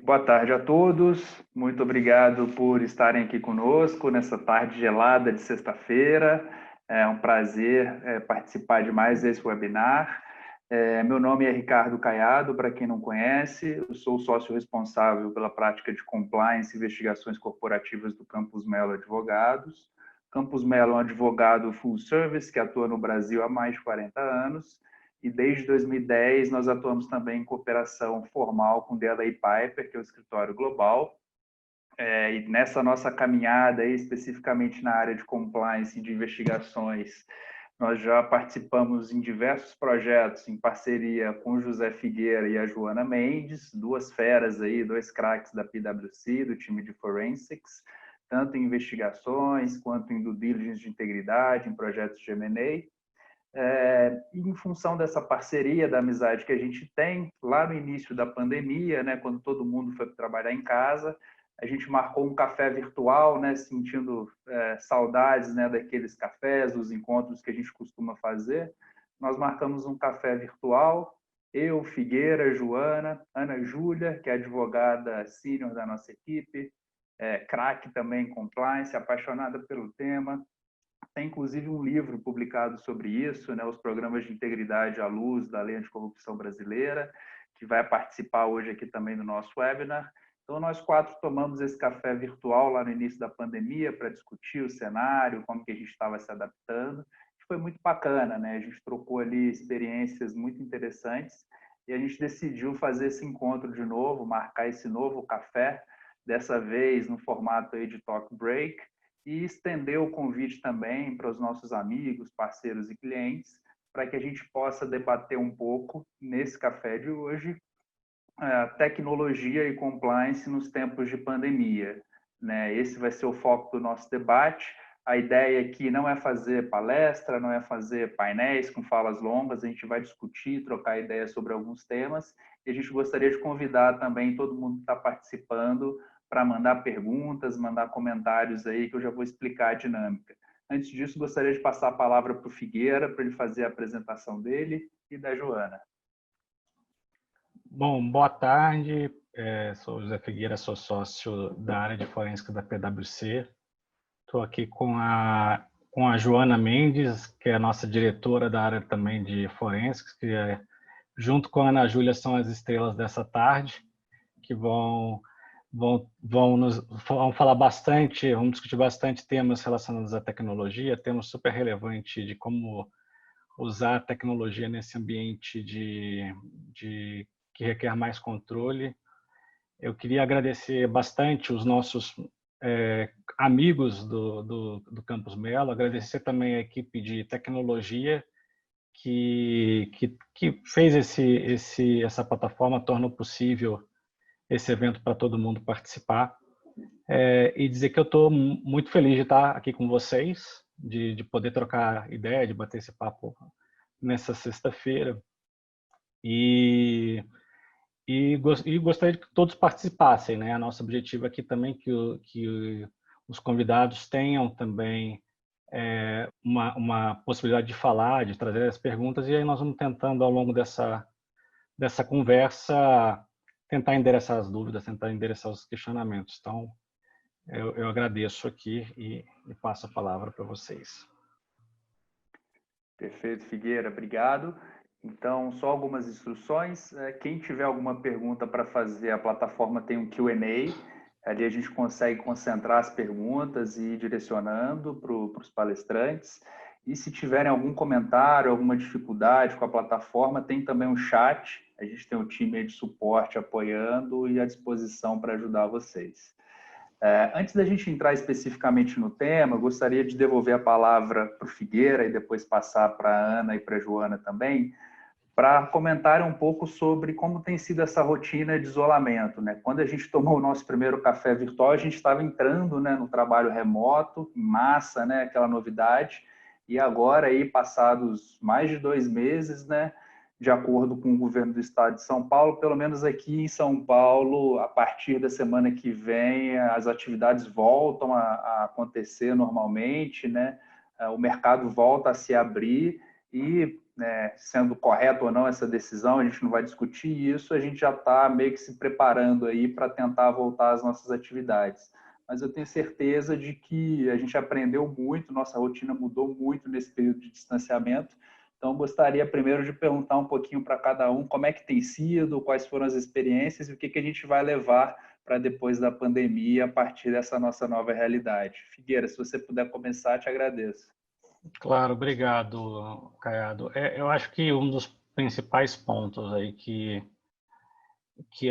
Boa tarde a todos. Muito obrigado por estarem aqui conosco nessa tarde gelada de sexta-feira. É um prazer participar de mais esse webinar. Meu nome é Ricardo Caiado, para quem não conhece, eu sou sócio responsável pela prática de compliance e investigações corporativas do Campus Melo Advogados. Campus Melo é um advogado full service que atua no Brasil há mais de 40 anos. E desde 2010 nós atuamos também em cooperação formal com o DLA Piper, que é o escritório global. E nessa nossa caminhada, aí, especificamente na área de compliance e de investigações, nós já participamos em diversos projetos em parceria com o José Figueira e a Joana Mendes, duas feras aí, dois craques da PwC, do time de Forensics, tanto em investigações quanto em due diligence de integridade, em projetos de M&A. Em função dessa parceria, da amizade que a gente tem, lá no início da pandemia, né, quando todo mundo foi trabalhar em casa, a gente marcou um café virtual, né, sentindo saudades, né, daqueles cafés, dos encontros que a gente costuma fazer. Nós marcamos um café virtual, eu, Figueira, Joana, Ana Júlia, que é advogada sênior da nossa equipe, craque também em compliance, apaixonada pelo tema. Tem, inclusive, um livro publicado sobre isso, né, os programas de integridade à luz da Lei Anticorrupção Brasileira, que vai participar hoje aqui também do nosso webinar. Então, nós quatro tomamos esse café virtual lá no início da pandemia para discutir o cenário, como que a gente estava se adaptando. Foi muito bacana, né? A gente trocou ali experiências muito interessantes e a gente decidiu fazer esse encontro de novo, marcar esse novo café, dessa vez no formato aí de talk break, e estender o convite também para os nossos amigos, parceiros e clientes, para que a gente possa debater um pouco, nesse café de hoje, tecnologia e compliance nos tempos de pandemia. Né? Esse vai ser o foco do nosso debate. A ideia aqui não é fazer palestra, não é fazer painéis com falas longas, a gente vai discutir, trocar ideias sobre alguns temas, e a gente gostaria de convidar também todo mundo que está participando para mandar perguntas, mandar comentários aí, que eu já vou explicar a dinâmica. Antes disso, gostaria de passar a palavra para o Figueira, para ele fazer a apresentação dele, e da Joana. Bom, boa tarde. Sou José Figueira, sou sócio da área de forensica da PwC. Estou aqui com a Joana Mendes, que é a nossa diretora da área também de forensics, que junto com a Ana Júlia são as estrelas dessa tarde, que vão falar bastante, vamos discutir bastante temas relacionados à tecnologia, temas super relevantes de como usar a tecnologia nesse ambiente que requer mais controle. Eu queria agradecer bastante os nossos amigos do Campus Melo, agradecer também a equipe de tecnologia que fez essa plataforma, tornou possível esse evento para todo mundo participar. E dizer que eu estou muito feliz de estar aqui com vocês, de poder trocar ideia, de bater esse papo nessa sexta-feira. E gostaria que todos participassem, né? Nosso objetivo aqui também é que os convidados tenham também uma possibilidade de falar, de trazer as perguntas, e aí nós vamos tentando, ao longo dessa conversa, tentar endereçar as dúvidas, tentar endereçar os questionamentos. Então, eu agradeço aqui e passo a palavra para vocês. Perfeito, Figueira, obrigado. Então, só algumas instruções. Quem tiver alguma pergunta para fazer, a plataforma tem um Q&A. Ali a gente consegue concentrar as perguntas e ir direcionando para os palestrantes. E se tiverem algum comentário, alguma dificuldade com a plataforma, tem também um chat. A gente tem um time de suporte apoiando e à disposição para ajudar vocês. Antes da gente entrar especificamente no tema, eu gostaria de devolver a palavra para o Figueira e depois passar para a Ana e para a Joana também, para comentarem um pouco sobre como tem sido essa rotina de isolamento. Né? Quando a gente tomou o nosso primeiro café virtual, a gente estava entrando, né, no trabalho remoto, em massa, né, aquela novidade, e agora, aí, passados mais de 2 meses, né, de acordo com o governo do estado de São Paulo, pelo menos aqui em São Paulo, a partir da semana que vem, as atividades voltam a acontecer normalmente, né? O mercado volta a se abrir e né, sendo correto ou não essa decisão, a gente não vai discutir isso, a gente já está meio que se preparando aí para tentar voltar às nossas atividades. Mas eu tenho certeza de que a gente aprendeu muito, nossa rotina mudou muito nesse período de distanciamento. Então, gostaria primeiro de perguntar um pouquinho para cada um como é que tem sido, quais foram as experiências e o que a gente vai levar para depois da pandemia, a partir dessa nossa nova realidade. Figueira, se você puder começar, te agradeço. Claro, obrigado, Caiado. Eu acho que um dos principais pontos aí que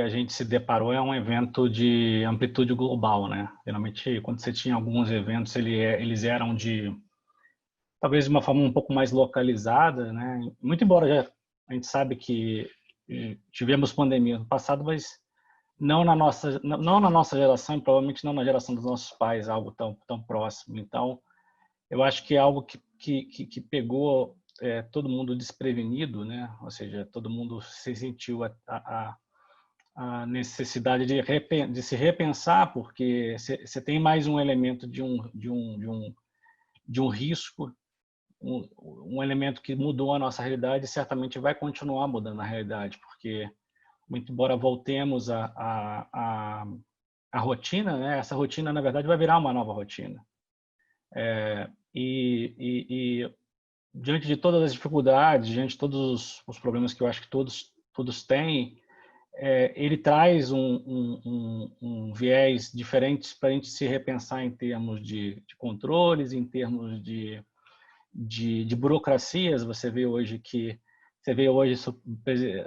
a gente se deparou é um evento de amplitude global, né? Geralmente, quando você tinha alguns eventos, eles eram talvez de uma forma um pouco mais localizada, né? Muito embora a gente sabe que tivemos pandemia no passado, mas não na nossa geração e provavelmente não na geração dos nossos pais, algo tão próximo. Então, eu acho que é algo que pegou todo mundo desprevenido, né? Ou seja, todo mundo se sentiu a necessidade de se repensar, porque você tem mais um elemento de um risco, um elemento que mudou a nossa realidade e certamente vai continuar mudando a realidade, porque muito embora voltemos a rotina, né? Essa rotina, na verdade, vai virar uma nova rotina. E diante de todas as dificuldades, diante de todos os problemas que eu acho que todos têm, ele traz um viés diferente para a gente se repensar em termos de controles, em termos de burocracias. Você vê hoje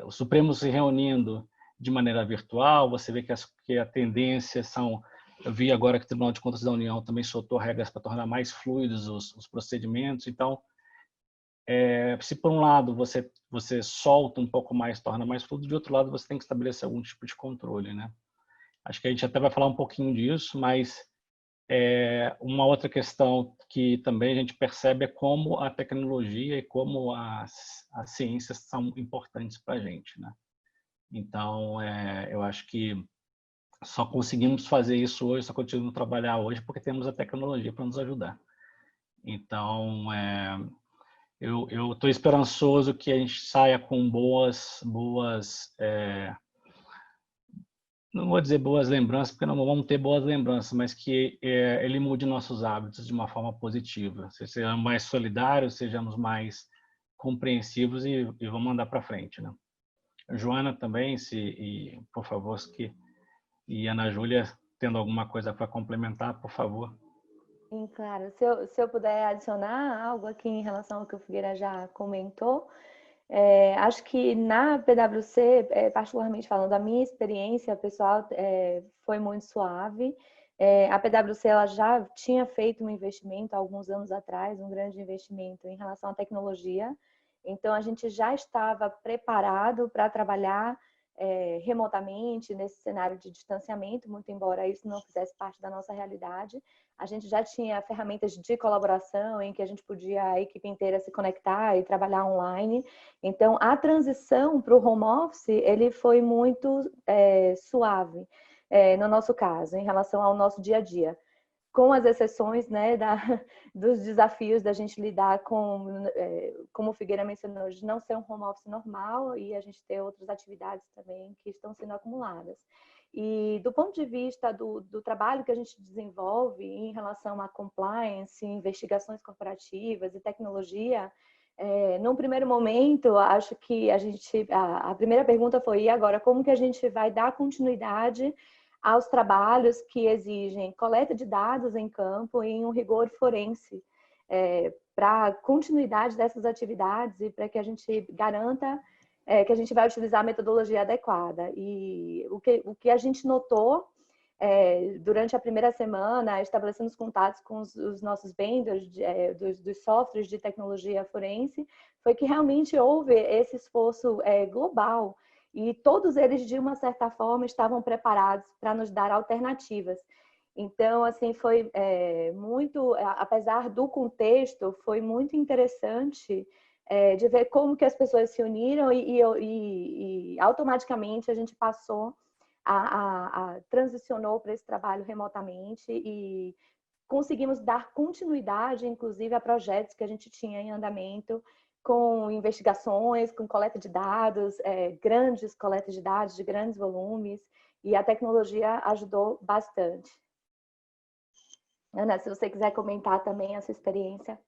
o Supremo se reunindo de maneira virtual, você vê que a tendência são. Eu vi agora que o Tribunal de Contas da União também soltou regras para tornar mais fluidos os procedimentos. Então, se por um lado você solta um pouco mais, torna mais fluido, de outro lado você tem que estabelecer algum tipo de controle, né? Acho que a gente até vai falar um pouquinho disso, mas uma outra questão que também a gente percebe é como a tecnologia e como as ciências são importantes para a gente, né? Então, eu acho que só conseguimos fazer isso hoje, só conseguimos trabalhar hoje porque temos a tecnologia para nos ajudar. Então, eu estou esperançoso que a gente saia com não vou dizer boas lembranças, porque não vamos ter boas lembranças, mas que ele mude nossos hábitos de uma forma positiva. Sejamos mais solidários, sejamos mais compreensivos e vamos andar para frente, né? Joana também, por favor, e Ana Júlia, tendo alguma coisa para complementar, por favor. Sim, claro. Se eu puder adicionar algo aqui em relação ao que o Figueira já comentou, acho que na PwC, particularmente falando da minha experiência pessoal, foi muito suave. A PwC ela já tinha feito um investimento há alguns anos atrás, um grande investimento em relação à tecnologia. Então, a gente já estava preparado para trabalhar remotamente nesse cenário de distanciamento, muito embora isso não fizesse parte da nossa realidade. A gente já tinha ferramentas de colaboração em que a gente podia, a equipe inteira se conectar e trabalhar online. Então, a transição para o home office, ele foi muito suave, no nosso caso, em relação ao nosso dia a dia. Com as exceções, né, dos desafios da gente lidar com, como o Figueira mencionou, de não ser um home office normal e a gente ter outras atividades também que estão sendo acumuladas. E do ponto de vista do trabalho que a gente desenvolve em relação a compliance, investigações corporativas e tecnologia, num primeiro momento, acho que a primeira pergunta foi: e agora, como que a gente vai dar continuidade aos trabalhos que exigem coleta de dados em campo em um rigor forense, para a continuidade dessas atividades e para que a gente garanta que a gente vai utilizar a metodologia adequada. E o que a gente notou durante a primeira semana, estabelecendo os contatos com os nossos vendors dos softwares de tecnologia forense, foi que realmente houve esse esforço global e todos eles, de uma certa forma, estavam preparados para nos dar alternativas. Então, assim, foi muito, apesar do contexto, foi muito interessante de ver como que as pessoas se uniram e automaticamente a gente passou transicionou para esse trabalho remotamente e conseguimos dar continuidade, inclusive, a projetos que a gente tinha em andamento com investigações, com coleta de dados, grandes coletas de dados, de grandes volumes, e a tecnologia ajudou bastante. Ana, se você quiser comentar também essa experiência.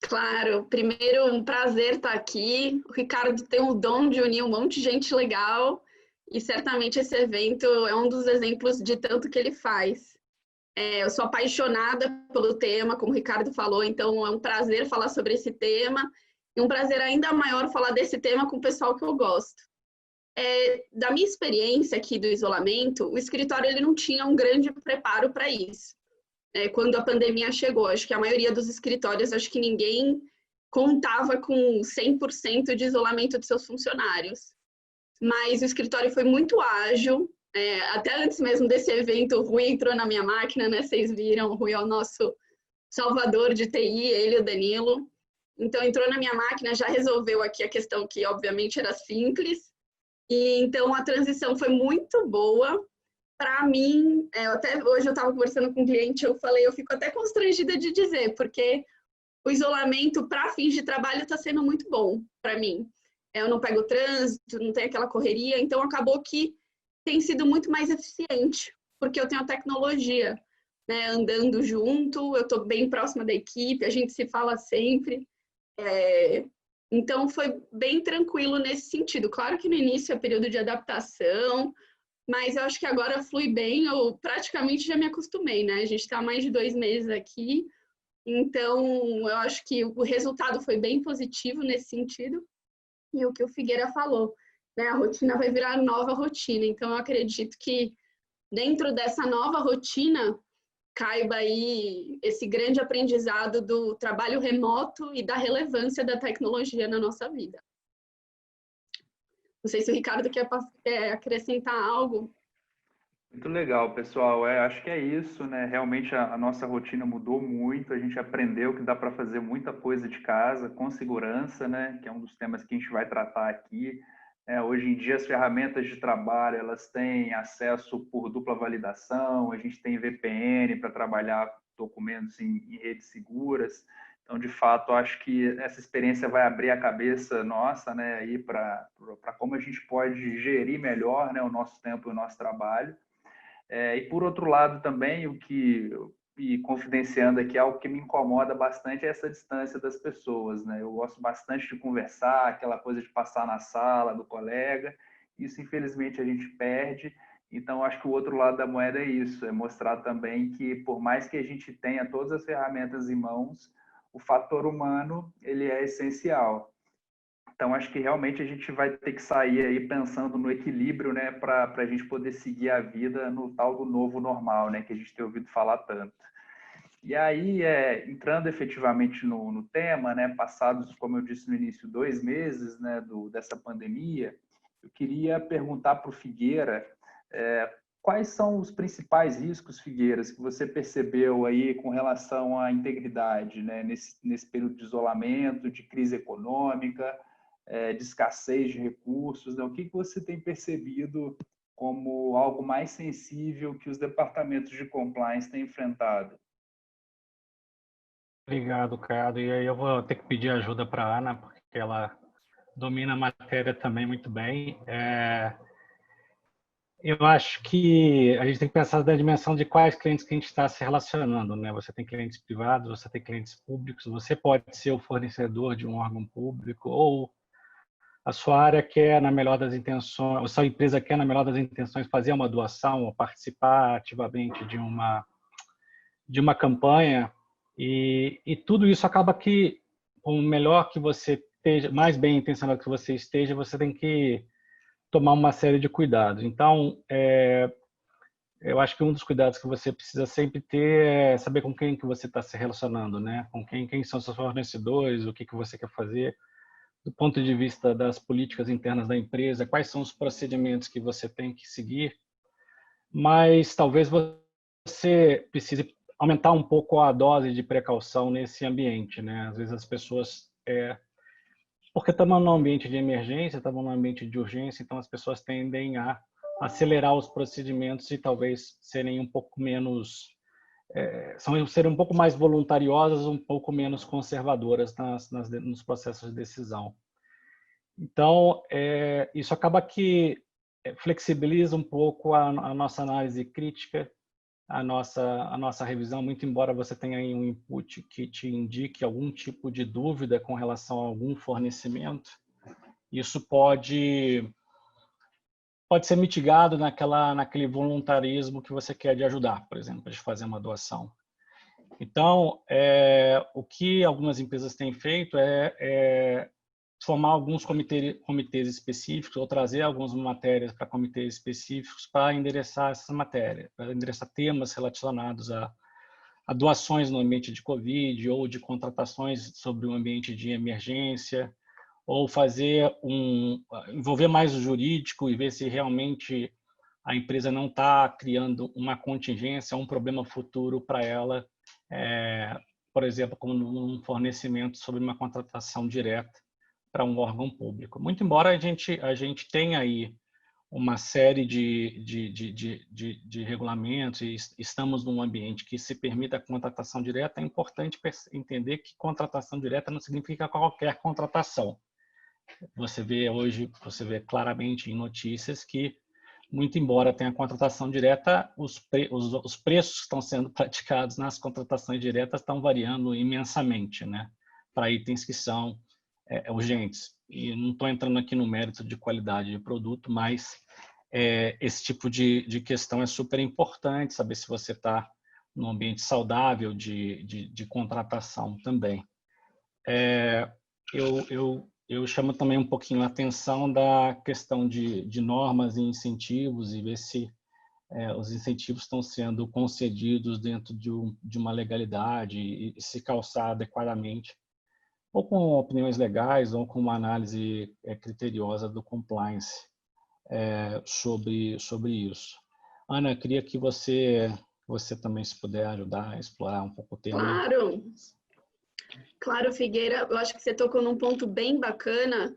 Claro, primeiro, um prazer estar aqui. O Ricardo tem o dom de unir um monte de gente legal, e certamente esse evento é um dos exemplos de tanto que ele faz. Eu sou apaixonada pelo tema, como o Ricardo falou, então é um prazer falar sobre esse tema, e um prazer ainda maior falar desse tema com o pessoal que eu gosto. Da minha experiência aqui do isolamento, o escritório ele não tinha um grande preparo para isso. Quando a pandemia chegou, acho que a maioria dos escritórios, acho que ninguém contava com 100% de isolamento de seus funcionários. Mas o escritório foi muito ágil, até antes mesmo desse evento, o Rui entrou na minha máquina, né? Vocês viram, o Rui é o nosso salvador de TI, ele e o Danilo. Então, entrou na minha máquina, já resolveu aqui a questão que, obviamente, era simples. E, então, a transição foi muito boa. Para mim, até hoje eu estava conversando com um cliente, eu falei, eu fico até constrangida de dizer, porque o isolamento para fins de trabalho está sendo muito bom para mim. Eu não pego trânsito, não tenho aquela correria, então acabou que tem sido muito mais eficiente, porque eu tenho a tecnologia, né, andando junto, eu estou bem próxima da equipe, a gente se fala sempre. Então foi bem tranquilo nesse sentido. Claro que no início é período de adaptação, mas eu acho que agora flui bem, eu praticamente já me acostumei, né? A gente está há mais de 2 meses aqui, então eu acho que o resultado foi bem positivo nesse sentido. E o que o Figueira falou, né? A rotina vai virar nova rotina, então eu acredito que dentro dessa nova rotina caiba aí esse grande aprendizado do trabalho remoto e da relevância da tecnologia na nossa vida. Não sei se o Ricardo quer acrescentar algo. Muito legal, pessoal. Acho que é isso, né? Realmente a nossa rotina mudou muito. A gente aprendeu que dá para fazer muita coisa de casa com segurança, né? Que é um dos temas que a gente vai tratar aqui. Hoje em dia, as ferramentas de trabalho elas têm acesso por dupla validação. A gente tem VPN para trabalhar documentos em redes seguras. Então, de fato, acho que essa experiência vai abrir a cabeça nossa, né, aí para como a gente pode gerir melhor, né, o nosso tempo e o nosso trabalho. E por outro lado também, e confidenciando aqui, algo que me incomoda bastante é essa distância das pessoas, né? Eu gosto bastante de conversar, aquela coisa de passar na sala do colega. Isso, infelizmente, a gente perde. Então, acho que o outro lado da moeda é isso, é mostrar também que, por mais que a gente tenha todas as ferramentas em mãos, o fator humano, ele é essencial. Então, acho que realmente a gente vai ter que sair aí pensando no equilíbrio, né, para a gente poder seguir a vida no tal do novo normal, né, que a gente tem ouvido falar tanto. E aí, entrando efetivamente no tema, né, passados, como eu disse no início, 2 meses, né, dessa pandemia, eu queria perguntar para o Figueira quais são os principais riscos, Figueiras, que você percebeu aí com relação à integridade, né, nesse período de isolamento, de crise econômica, de escassez de recursos, né? O que você tem percebido como algo mais sensível que os departamentos de compliance têm enfrentado? Obrigado, Cado. E aí eu vou ter que pedir ajuda para a Ana, porque ela domina a matéria também muito bem. Eu acho que a gente tem que pensar da dimensão de quais clientes que a gente está se relacionando, né? Você tem clientes privados, você tem clientes públicos, você pode ser o fornecedor de um órgão público ou a sua área quer, na melhor das intenções, a sua empresa quer, na melhor das intenções, fazer uma doação ou participar ativamente de uma campanha e tudo isso acaba que, o melhor que você esteja, mais bem intencionado que você esteja, você tem que tomar uma série de cuidados. Então, eu acho que um dos cuidados que você precisa sempre ter é saber com quem que você está se relacionando, né? Com quem são seus fornecedores, o que você quer fazer, do ponto de vista das políticas internas da empresa, quais são os procedimentos que você tem que seguir, mas talvez você precise aumentar um pouco a dose de precaução nesse ambiente, né? Às vezes as pessoas, porque estamos num ambiente de emergência, estamos num ambiente de urgência, então as pessoas tendem a acelerar os procedimentos e talvez serem um pouco menos serem um pouco mais voluntariosas, um pouco menos conservadoras nos processos de decisão. Então, isso acaba que flexibiliza um pouco a nossa análise crítica, a nossa revisão, muito embora você tenha aí um input que te indique algum tipo de dúvida com relação a algum fornecimento, isso pode ser mitigado naquele voluntarismo que você quer de ajudar, por exemplo, de fazer uma doação. Então, o que algumas empresas têm feito é formar alguns comitês específicos ou trazer algumas matérias para comitês específicos para endereçar essas matérias, para endereçar temas relacionados a doações no ambiente de Covid ou de contratações sobre o ambiente de emergência, ou envolver mais o jurídico e ver se realmente a empresa não está criando uma contingência, um problema futuro para ela, por exemplo, como um fornecimento sobre uma contratação direta para um órgão público. Muito embora a gente tenha aí uma série de regulamentos e estamos num ambiente que se permita a contratação direta, é importante entender que contratação direta não significa qualquer contratação. Você vê claramente em notícias que, muito embora tenha contratação direta, os preços que estão sendo praticados nas contratações diretas estão variando imensamente, né? Para itens que são urgentes. E não estou entrando aqui no mérito de qualidade de produto, mas esse tipo de questão é super importante, saber se você está num ambiente saudável de contratação também. Eu chamo também um pouquinho a atenção da questão de normas e incentivos e ver se os incentivos estão sendo concedidos dentro de uma legalidade e se calçar adequadamente, ou com opiniões legais ou com uma análise criteriosa do compliance sobre isso. Ana, eu queria que você também, se puder ajudar a explorar um pouco o tema. Claro! Claro, Figueira, eu acho que você tocou num ponto bem bacana,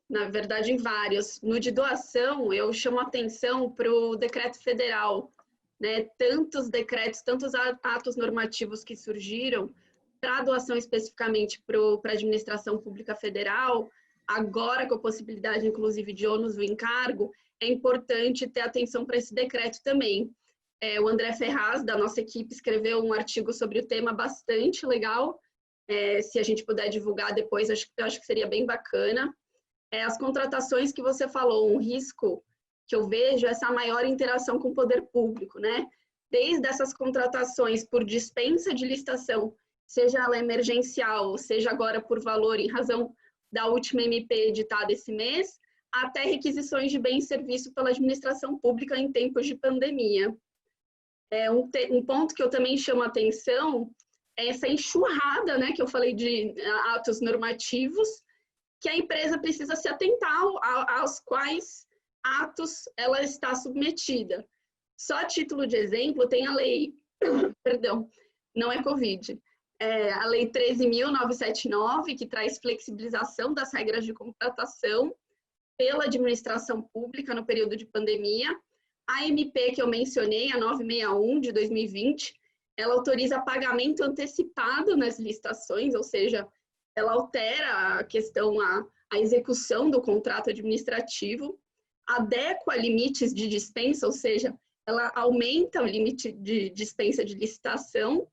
na verdade em vários. No de doação, eu chamo a atenção para o decreto federal, né? Tantos decretos, tantos atos normativos que surgiram para a doação especificamente para a administração pública federal, agora com a possibilidade, inclusive, de ônus do encargo, é importante ter atenção para esse decreto também. O André Ferraz, da nossa equipe, escreveu um artigo sobre o tema bastante legal. Se a gente puder divulgar depois, eu acho que seria bem bacana. As contratações que você falou, um risco que eu vejo é essa maior interação com o poder público, né? Desde essas contratações por dispensa de licitação, seja ela emergencial, seja agora por valor em razão da última MP editada esse mês, até requisições de bem e serviço pela administração pública em tempos de pandemia. Um ponto que eu também chamo a atenção é essa enxurrada, né, que eu falei de atos normativos, que a empresa precisa se atentar aos quais atos ela está submetida. Só a título de exemplo, tem a lei, perdão, não é Covid, a lei 13.979, que traz flexibilização das regras de contratação pela administração pública no período de pandemia. A MP que eu mencionei, a 961 de 2020, ela autoriza pagamento antecipado nas licitações, ou seja, ela altera a questão, a execução do contrato administrativo, adequa limites de dispensa, ou seja, ela aumenta o limite de dispensa de licitação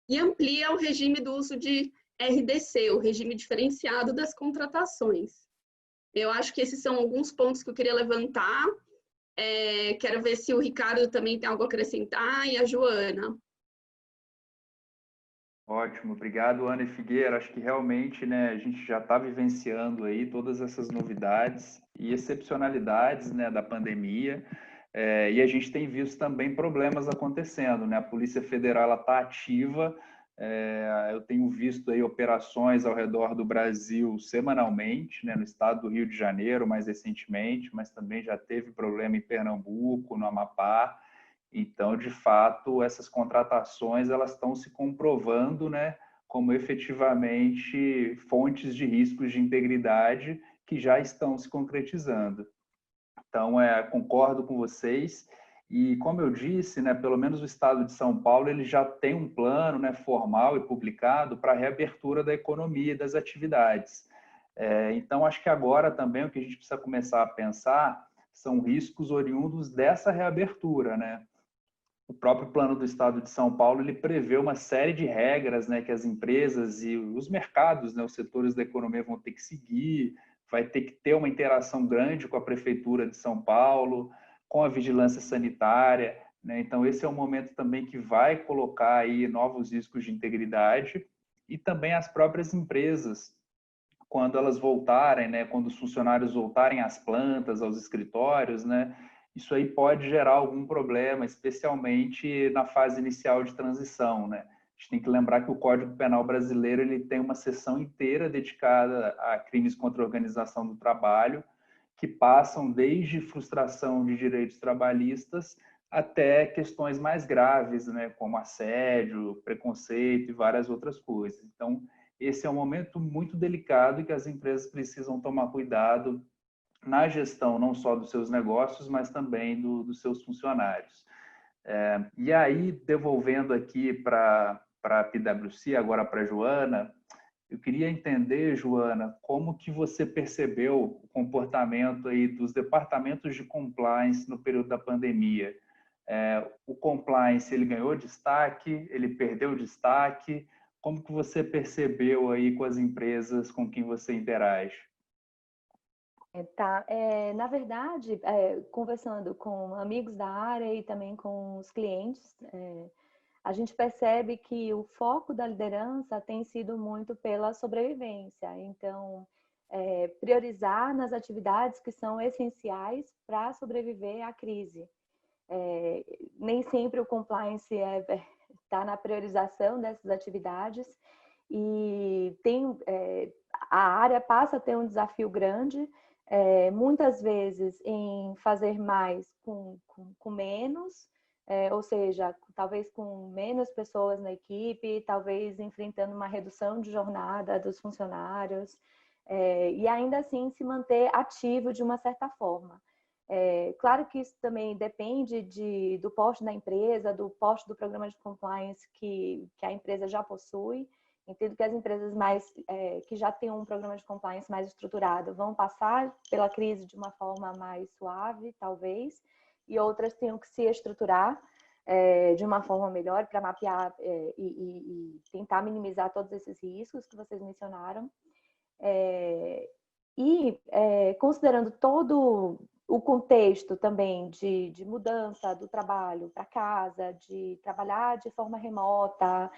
e amplia o regime do uso de RDC, o regime diferenciado das contratações. Eu acho que esses são alguns pontos que eu queria levantar. Quero ver se o Ricardo também tem algo a acrescentar e a Joana. Ótimo, obrigado, Ana e Figueira. Acho que realmente, né, a gente já está vivenciando aí todas essas novidades e excepcionalidades, né, da pandemia, e a gente tem visto também problemas acontecendo, né? A Polícia Federal está ativa. Eu tenho visto aí operações ao redor do Brasil semanalmente, né, no estado do Rio de Janeiro, mais recentemente, mas também já teve problema em Pernambuco, no Amapá. Então, de fato, essas contratações elas estão se comprovando, né, como efetivamente fontes de riscos de integridade que já estão se concretizando. Então, concordo com vocês E, como eu disse, né, pelo menos o Estado de São Paulo ele já tem um plano, né, formal e publicado para a reabertura da economia e das atividades. Então, acho que agora também o que a gente precisa começar a pensar são riscos oriundos dessa reabertura, né? O próprio plano do Estado de São Paulo ele prevê uma série de regras, né, que as empresas e os mercados, né, os setores da economia vão ter que seguir, vai ter que ter uma interação grande com a Prefeitura de São Paulo, com a vigilância sanitária, né? Então, esse é um momento também que vai colocar aí novos riscos de integridade e também as próprias empresas, quando elas voltarem, né, quando os funcionários voltarem às plantas, aos escritórios, né, isso aí pode gerar algum problema, especialmente na fase inicial de transição, né? A gente tem que lembrar que o Código Penal brasileiro ele tem uma seção inteira dedicada a crimes contra a organização do trabalho, que passam desde frustração de direitos trabalhistas até questões mais graves, né, como assédio, preconceito e várias outras coisas. Então, esse é um momento muito delicado e que as empresas precisam tomar cuidado na gestão não só dos seus negócios, mas também dos seus funcionários. E aí, devolvendo aqui para a PwC, agora para a Joana, eu queria entender, Joana, como que você percebeu o comportamento aí dos departamentos de compliance no período da pandemia? O compliance, ele ganhou destaque, ele perdeu destaque? Como que você percebeu aí com as empresas com quem você interage? Na verdade, conversando com amigos da área e também com os clientes, a gente percebe que o foco da liderança tem sido muito pela sobrevivência. Então, priorizar nas atividades que são essenciais para sobreviver à crise. Nem sempre o compliance está na priorização dessas atividades e a área passa a ter um desafio grande, muitas vezes em fazer mais com menos, ou seja, talvez com menos pessoas na equipe, talvez enfrentando uma redução de jornada dos funcionários, e ainda assim se manter ativo de uma certa forma. Claro que isso também depende do porte da empresa, do porte do programa de compliance que a empresa já possui. Entendo que as empresas que já têm um programa de compliance mais estruturado vão passar pela crise de uma forma mais suave, talvez, e outras tenham que se estruturar de uma forma melhor para mapear e tentar minimizar todos esses riscos que vocês mencionaram. Considerando todo o contexto também de mudança do trabalho para casa, de trabalhar de forma remota,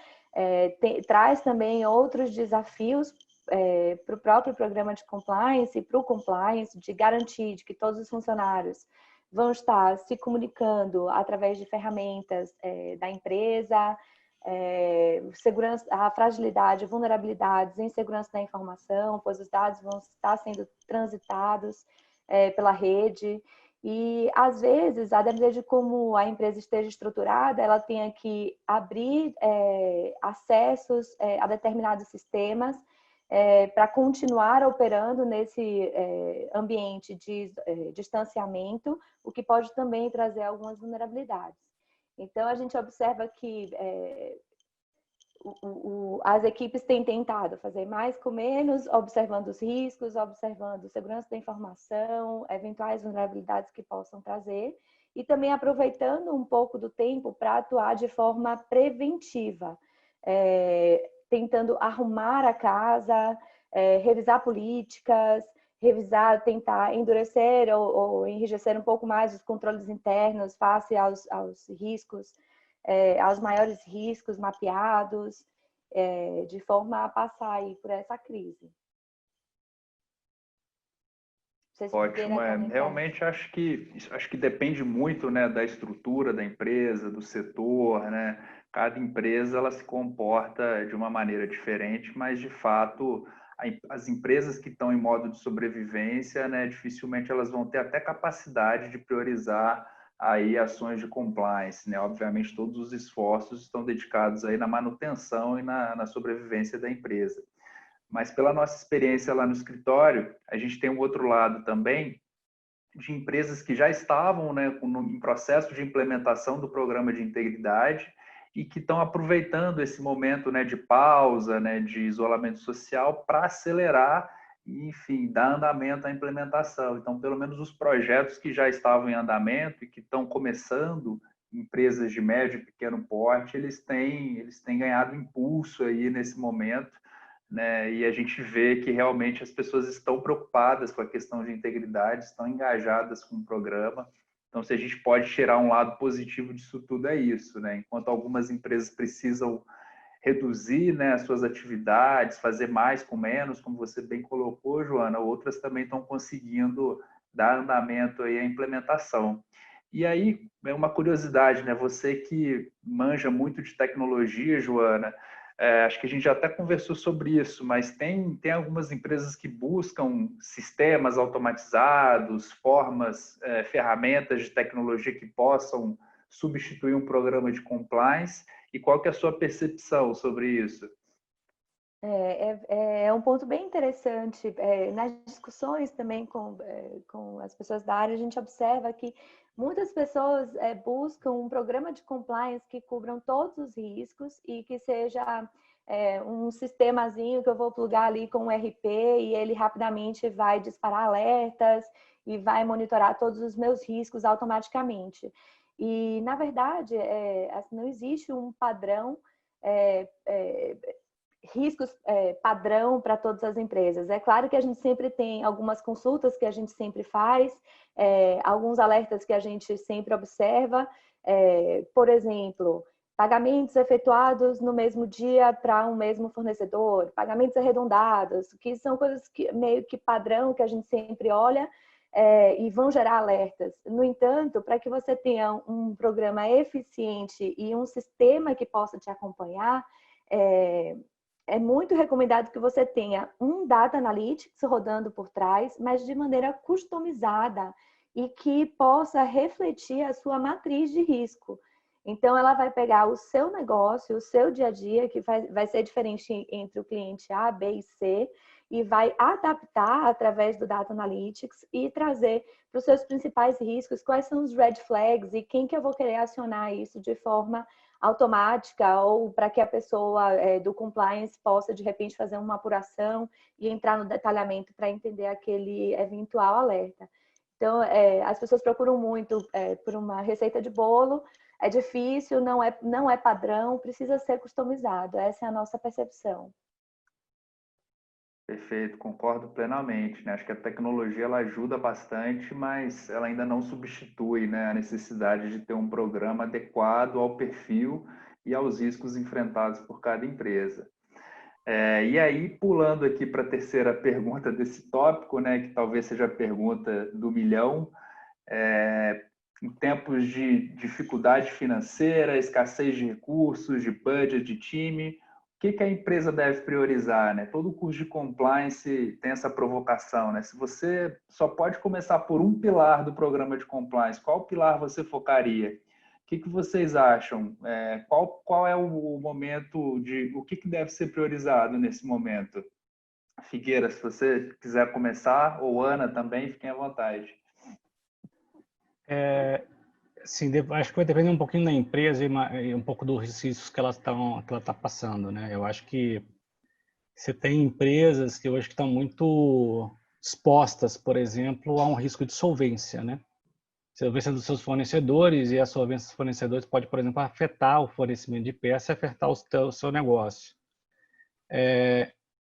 traz também outros desafios para o próprio programa de compliance e para o compliance, de garantir de que todos os funcionários vão estar se comunicando através de ferramentas da empresa, segurança, a fragilidade, vulnerabilidades, insegurança da informação, pois os dados vão estar sendo transitados pela rede. E, às vezes, a depender de como a empresa esteja estruturada, ela tenha que abrir acessos a determinados sistemas para continuar operando nesse ambiente de distanciamento, o que pode também trazer algumas vulnerabilidades. Então, a gente observa que as equipes têm tentado fazer mais com menos, observando os riscos, observando segurança da informação, eventuais vulnerabilidades que possam trazer, e também aproveitando um pouco do tempo para atuar de forma preventiva, tentando arrumar a casa, revisar políticas, tentar endurecer ou enrijecer um pouco mais os controles internos face aos riscos, aos maiores riscos mapeados, de forma a passar aí por essa crise. Ótimo, realmente acho que depende muito, né, da estrutura da empresa, do setor, né? Cada empresa ela se comporta de uma maneira diferente, mas de fato as empresas que estão em modo de sobrevivência, né, dificilmente elas vão ter até capacidade de priorizar aí ações de compliance, né? Obviamente todos os esforços estão dedicados aí na manutenção e na sobrevivência da empresa. Mas pela nossa experiência lá no escritório, a gente tem um outro lado também, de empresas que já estavam, né, em processo de implementação do programa de integridade e que estão aproveitando esse momento, né, de pausa, né, de isolamento social para acelerar e, enfim, dar andamento à implementação. Então, pelo menos os projetos que já estavam em andamento e que estão começando, empresas de médio e pequeno porte, eles têm ganhado impulso aí nesse momento, né? E a gente vê que realmente as pessoas estão preocupadas com a questão de integridade, estão engajadas com o programa. Então, se a gente pode tirar um lado positivo disso tudo, é isso, né? Enquanto algumas empresas precisam reduzir, né, as suas atividades, fazer mais com menos, como você bem colocou, Joana, outras também estão conseguindo dar andamento aí à implementação. E aí, é uma curiosidade, né? Você que manja muito de tecnologia, Joana, acho que a gente já até conversou sobre isso, mas tem algumas empresas que buscam sistemas automatizados, formas, ferramentas de tecnologia que possam substituir um programa de compliance. E qual que é a sua percepção sobre isso? É um ponto bem interessante. Nas discussões também com as pessoas da área, a gente observa que muitas pessoas buscam um programa de compliance que cubram todos os riscos e que seja um sistemazinho que eu vou plugar ali com um RP e ele rapidamente vai disparar alertas e vai monitorar todos os meus riscos automaticamente. E, na verdade, assim, não existe um padrão riscos padrão para todas as empresas. É claro que a gente sempre tem algumas consultas que a gente sempre faz, alguns alertas que a gente sempre observa, por exemplo, pagamentos efetuados no mesmo dia para um mesmo fornecedor, pagamentos arredondados, que são coisas que meio que padrão que a gente sempre olha e vão gerar alertas. No entanto, para que você tenha um programa eficiente e um sistema que possa te acompanhar, é muito recomendado que você tenha um Data Analytics rodando por trás, mas de maneira customizada e que possa refletir a sua matriz de risco. Então, ela vai pegar o seu negócio, o seu dia a dia, que vai ser diferente entre o cliente A, B e C, e vai adaptar através do Data Analytics e trazer para os seus principais riscos quais são os red flags e quem que eu vou querer acionar isso de forma automática ou para que a pessoa do compliance possa, de repente, fazer uma apuração e entrar no detalhamento para entender aquele eventual alerta. Então, as pessoas procuram muito por uma receita de bolo, é difícil, não é padrão, precisa ser customizado. Essa é a nossa percepção. Perfeito, concordo plenamente, né? Acho que a tecnologia ela ajuda bastante, mas ela ainda não substitui, né, a necessidade de ter um programa adequado ao perfil e aos riscos enfrentados por cada empresa. E aí, pulando aqui para a terceira pergunta desse tópico, né, que talvez seja a pergunta do milhão, em tempos de dificuldade financeira, escassez de recursos, de budget, de time, o que a empresa deve priorizar, né? Todo curso de compliance tem essa provocação, né? Se você só pode começar por um pilar do programa de compliance, qual pilar você focaria? O que vocês acham? Qual é o momento o que deve ser priorizado nesse momento? Figueira, se você quiser começar, ou Ana também, fiquem à vontade. Sim, acho que vai depender um pouquinho da empresa e um pouco dos riscos que ela está passando, né? Eu acho que você tem empresas que hoje estão muito expostas, por exemplo, a um risco de solvência, né? Solvência dos seus fornecedores e a solvência dos fornecedores pode, por exemplo, afetar o fornecimento de peça e afetar o seu negócio.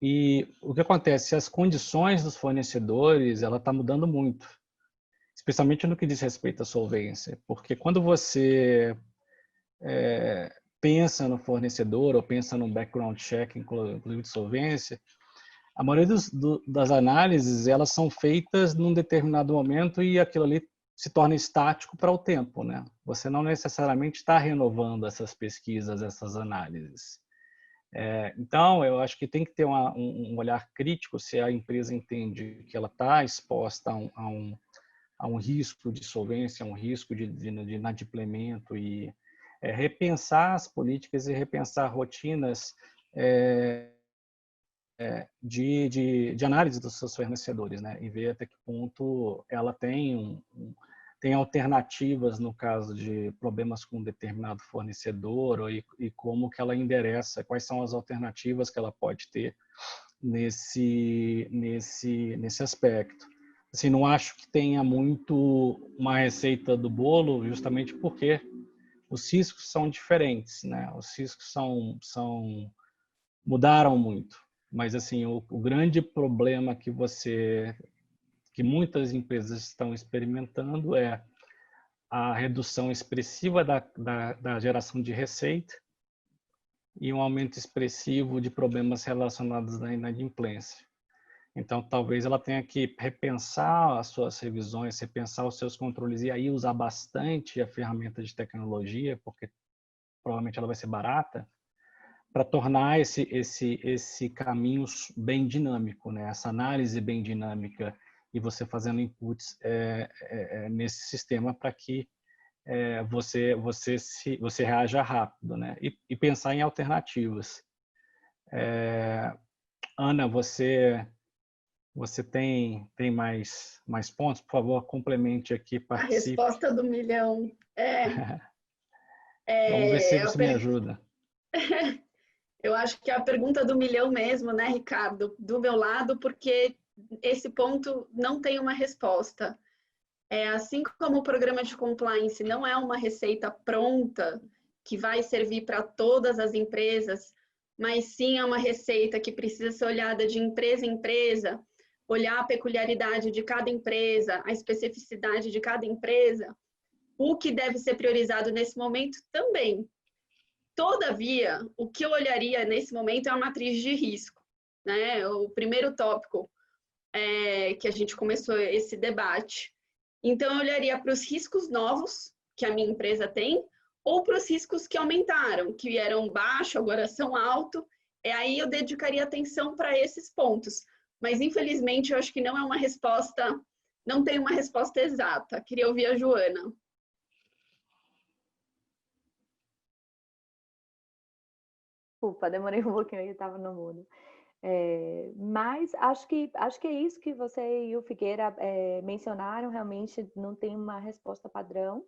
E o que acontece? As condições dos fornecedores, ela está mudando muito, especialmente no que diz respeito à solvência, porque quando você pensa no fornecedor ou pensa no background check, inclusive de solvência, a maioria das análises elas são feitas num determinado momento e aquilo ali se torna estático para o tempo, né? Você não necessariamente está renovando essas pesquisas, essas análises. Então, eu acho que tem que ter um olhar crítico se a empresa entende que ela está exposta a um risco de solvência, a um risco de inadimplemento e repensar as políticas e repensar rotinas de análise dos seus fornecedores, né? E ver até que ponto ela tem alternativas no caso de problemas com um determinado fornecedor e como que ela endereça, quais são as alternativas que ela pode ter nesse aspecto. Assim, não acho que tenha muito uma receita do bolo, justamente porque os riscos são diferentes, né? Os riscos mudaram muito. Mas assim, o grande problema que muitas empresas estão experimentando é a redução expressiva da geração de receita e um aumento expressivo de problemas relacionados à inadimplência. Então, talvez ela tenha que repensar as suas revisões, repensar os seus controles e aí usar bastante a ferramenta de tecnologia, porque provavelmente ela vai ser barata, para tornar esse caminho bem dinâmico, né? Essa análise bem dinâmica e você fazendo inputs nesse sistema para que você reaja rápido, né? E pensar em alternativas. Ana, você tem mais pontos? Por favor, complemente aqui, A participe. resposta do milhão Vamos ver se você me ajuda. Eu acho que é a pergunta do milhão mesmo, né, Ricardo? Do meu lado, porque esse ponto não tem uma resposta. Assim como o programa de compliance não é uma receita pronta que vai servir para todas as empresas, mas sim é uma receita que precisa ser olhada de empresa em empresa, olhar a peculiaridade de cada empresa, a especificidade de cada empresa, o que deve ser priorizado nesse momento também. Todavia, o que eu olharia nesse momento é a matriz de risco, né? O primeiro tópico que a gente começou esse debate. Então, eu olharia para os riscos novos que a minha empresa tem ou para os riscos que aumentaram, que eram baixos, agora são altos. Aí eu dedicaria atenção para esses pontos. Mas, infelizmente, eu acho que não é uma resposta, não tem uma resposta exata. Queria ouvir a Joana. Desculpa, demorei um pouquinho, eu estava no mudo. Mas acho que é isso que você e o Figueira mencionaram, realmente não tem uma resposta padrão.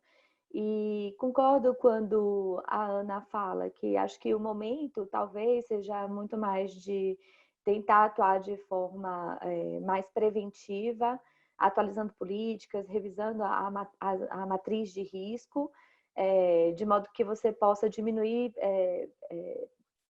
E concordo quando a Ana fala que acho que o momento talvez seja muito mais de tentar atuar de forma mais preventiva, atualizando políticas, revisando a matriz de risco, de modo que você possa diminuir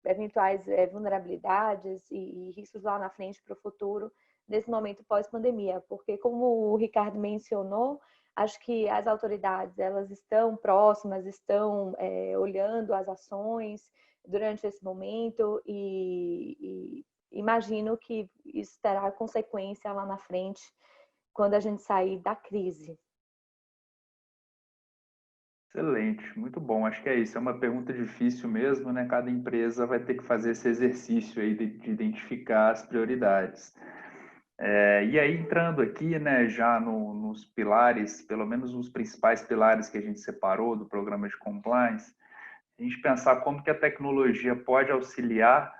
eventuais vulnerabilidades e riscos lá na frente para o futuro, nesse momento pós-pandemia. Porque, como o Ricardo mencionou, acho que as autoridades elas estão próximas, estão olhando as ações durante esse momento e imagino que isso terá consequência lá na frente quando a gente sair da crise. Excelente, muito bom. Acho que é isso. É uma pergunta difícil mesmo, né? Cada empresa vai ter que fazer esse exercício aí de identificar as prioridades. E aí, entrando aqui, né, já nos pilares, pelo menos os principais pilares que a gente separou do programa de compliance, a gente pensar como que a tecnologia pode auxiliar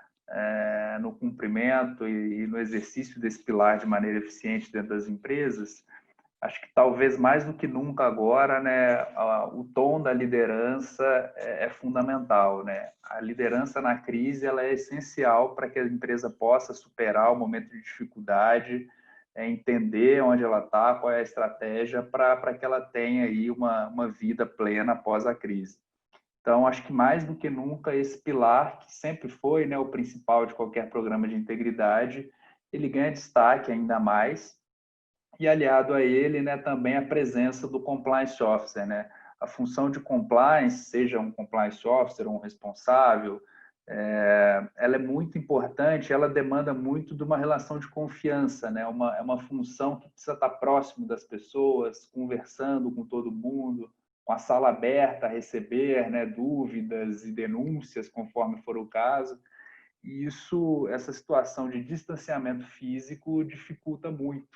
no cumprimento e no exercício desse pilar de maneira eficiente dentro das empresas. Acho que talvez mais do que nunca agora, né, o tom da liderança é fundamental, né? A liderança na crise ela é essencial para que a empresa possa superar o momento de dificuldade, entender onde ela está, qual é a estratégia para que ela tenha aí uma vida plena após a crise. Então, acho que mais do que nunca esse pilar que sempre foi, né, o principal de qualquer programa de integridade, ele ganha destaque ainda mais. E aliado a ele, né, também a presença do compliance officer, né? A função de compliance, seja um compliance officer ou um responsável, ela é muito importante, ela demanda muito de uma relação de confiança, né? É uma função que precisa estar próximo das pessoas, conversando com todo mundo, com a sala aberta a receber, né, dúvidas e denúncias, conforme for o caso. E essa situação de distanciamento físico dificulta muito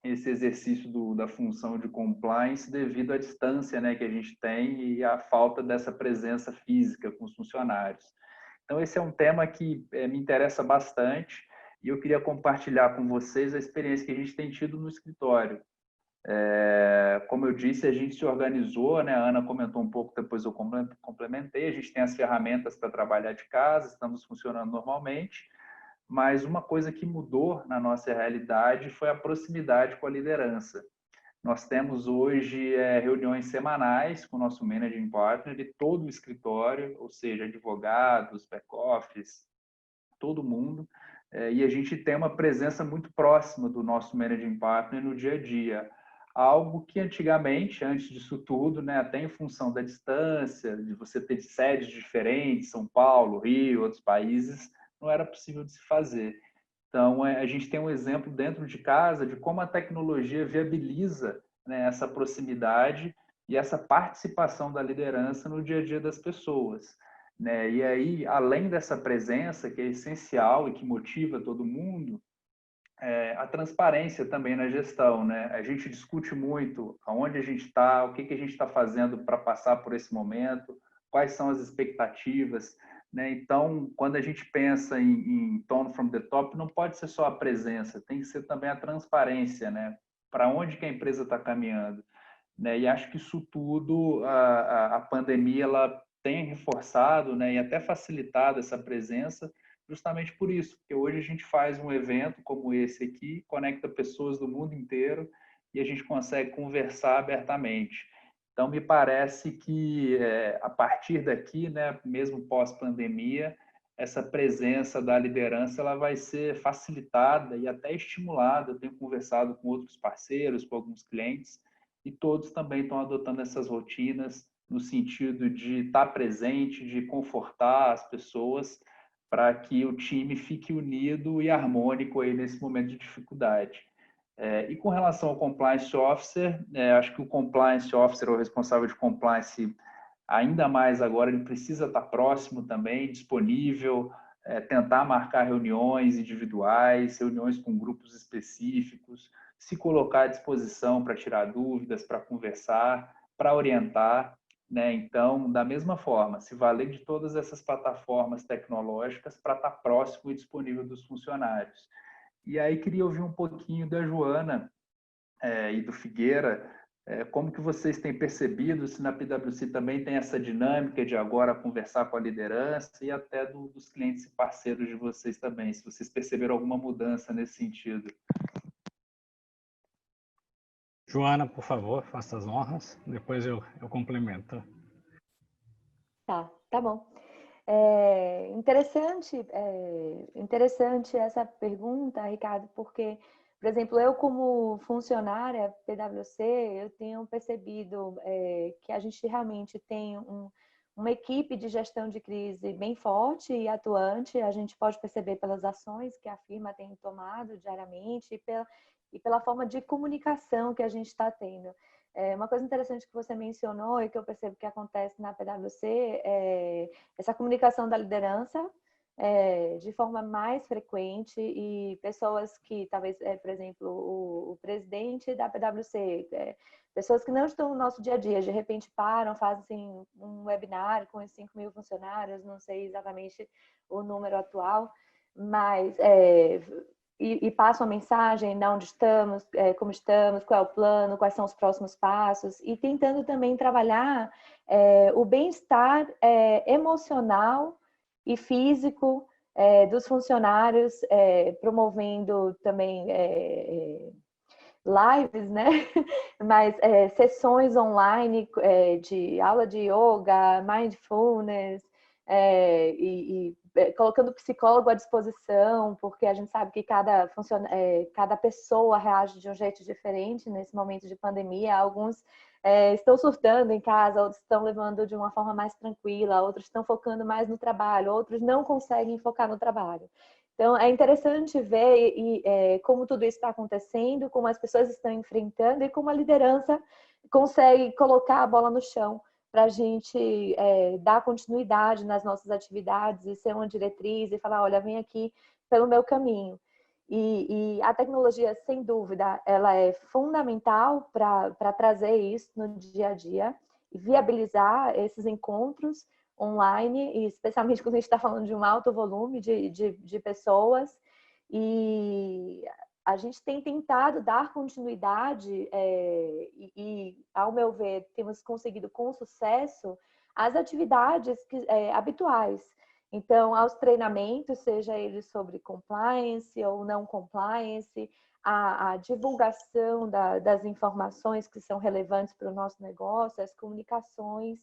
esse exercício da função de compliance devido à distância, né, que a gente tem e à falta dessa presença física com os funcionários. Então, esse é um tema que me interessa bastante. E eu queria compartilhar com vocês a experiência que a gente tem tido no escritório. Como eu disse, a gente se organizou, né? A Ana comentou um pouco, depois eu complementei. A gente tem as ferramentas para trabalhar de casa, estamos funcionando normalmente, mas uma coisa que mudou na nossa realidade foi a proximidade com a liderança. Nós temos hoje reuniões semanais com o nosso managing partner de todo o escritório, ou seja, advogados, back-office, todo mundo, e a gente tem uma presença muito próxima do nosso managing partner no dia a dia. Algo que antigamente, antes disso tudo, né, até em função da distância, de você ter sedes diferentes, São Paulo, Rio, outros países, não era possível de se fazer. Então, a gente tem um exemplo dentro de casa de como a tecnologia viabiliza, né, essa proximidade e essa participação da liderança no dia a dia das pessoas, né? E aí, além dessa presença, que é essencial e que motiva todo mundo, a transparência também na gestão, né? A gente discute muito aonde a gente está, o que a gente está fazendo para passar por esse momento, quais são as expectativas, né? Então, quando a gente pensa em tone from the top, não pode ser só a presença, tem que ser também a transparência, né? Para onde que a empresa está caminhando, né? E acho que isso tudo, a pandemia, ela tem reforçado, né? E até facilitado essa presença, justamente por isso, porque hoje a gente faz um evento como esse aqui, conecta pessoas do mundo inteiro e a gente consegue conversar abertamente. Então, me parece que a partir daqui, né, mesmo pós-pandemia, essa presença da liderança ela vai ser facilitada e até estimulada. Eu tenho conversado com outros parceiros, com alguns clientes, e todos também estão adotando essas rotinas no sentido de estar presente, de confortar as pessoas, para que o time fique unido e harmônico aí nesse momento de dificuldade. E com relação ao Compliance Officer, acho que o Compliance Officer, o responsável de Compliance, ainda mais agora, ele precisa estar próximo também, disponível, tentar marcar reuniões individuais, reuniões com grupos específicos, se colocar à disposição para tirar dúvidas, para conversar, para orientar, né? Então, da mesma forma, se valer de todas essas plataformas tecnológicas para estar próximo e disponível dos funcionários. E aí queria ouvir um pouquinho da Joana e do Figueira, como que vocês têm percebido, se na PwC também tem essa dinâmica de agora conversar com a liderança e até dos clientes e parceiros de vocês também, se vocês perceberam alguma mudança nesse sentido. Joana, por favor, faça as honras, depois eu complemento. Tá bom. Interessante essa pergunta, Ricardo, porque, por exemplo, eu como funcionária PwC, eu tenho percebido que a gente realmente tem uma equipe de gestão de crise bem forte e atuante. A gente pode perceber pelas ações que a firma tem tomado diariamente e pela forma de comunicação que a gente está tendo. Uma coisa interessante que você mencionou e que eu percebo que acontece na PwC é essa comunicação da liderança de forma mais frequente e pessoas que talvez, por exemplo, o presidente da PwC, pessoas que não estão no nosso dia a dia, de repente param, fazem assim, um webinar com os 5.000 funcionários, não sei exatamente o número atual, mas e passam a mensagem de onde estamos, como estamos, qual é o plano, quais são os próximos passos, e tentando também trabalhar o bem-estar emocional e físico dos funcionários, promovendo também lives, né? Mas sessões online de aula de yoga, mindfulness, e colocando o psicólogo à disposição, porque a gente sabe que cada pessoa reage de um jeito diferente nesse momento de pandemia. Alguns estão surtando em casa, outros estão levando de uma forma mais tranquila, outros estão focando mais no trabalho, outros não conseguem focar no trabalho. Então, é interessante ver como tudo isso está acontecendo, como as pessoas estão enfrentando e como a liderança consegue colocar a bola no chão para a gente dar continuidade nas nossas atividades e ser uma diretriz e falar, olha, vem aqui pelo meu caminho. E a tecnologia, sem dúvida, ela é fundamental para trazer isso no dia a dia e viabilizar esses encontros online, e especialmente quando a gente está falando de um alto volume de pessoas. E a gente tem tentado dar continuidade ao meu ver, temos conseguido com sucesso as atividades habituais. Então, aos treinamentos, seja eles sobre compliance ou não compliance, a divulgação das informações que são relevantes para o nosso negócio, as comunicações.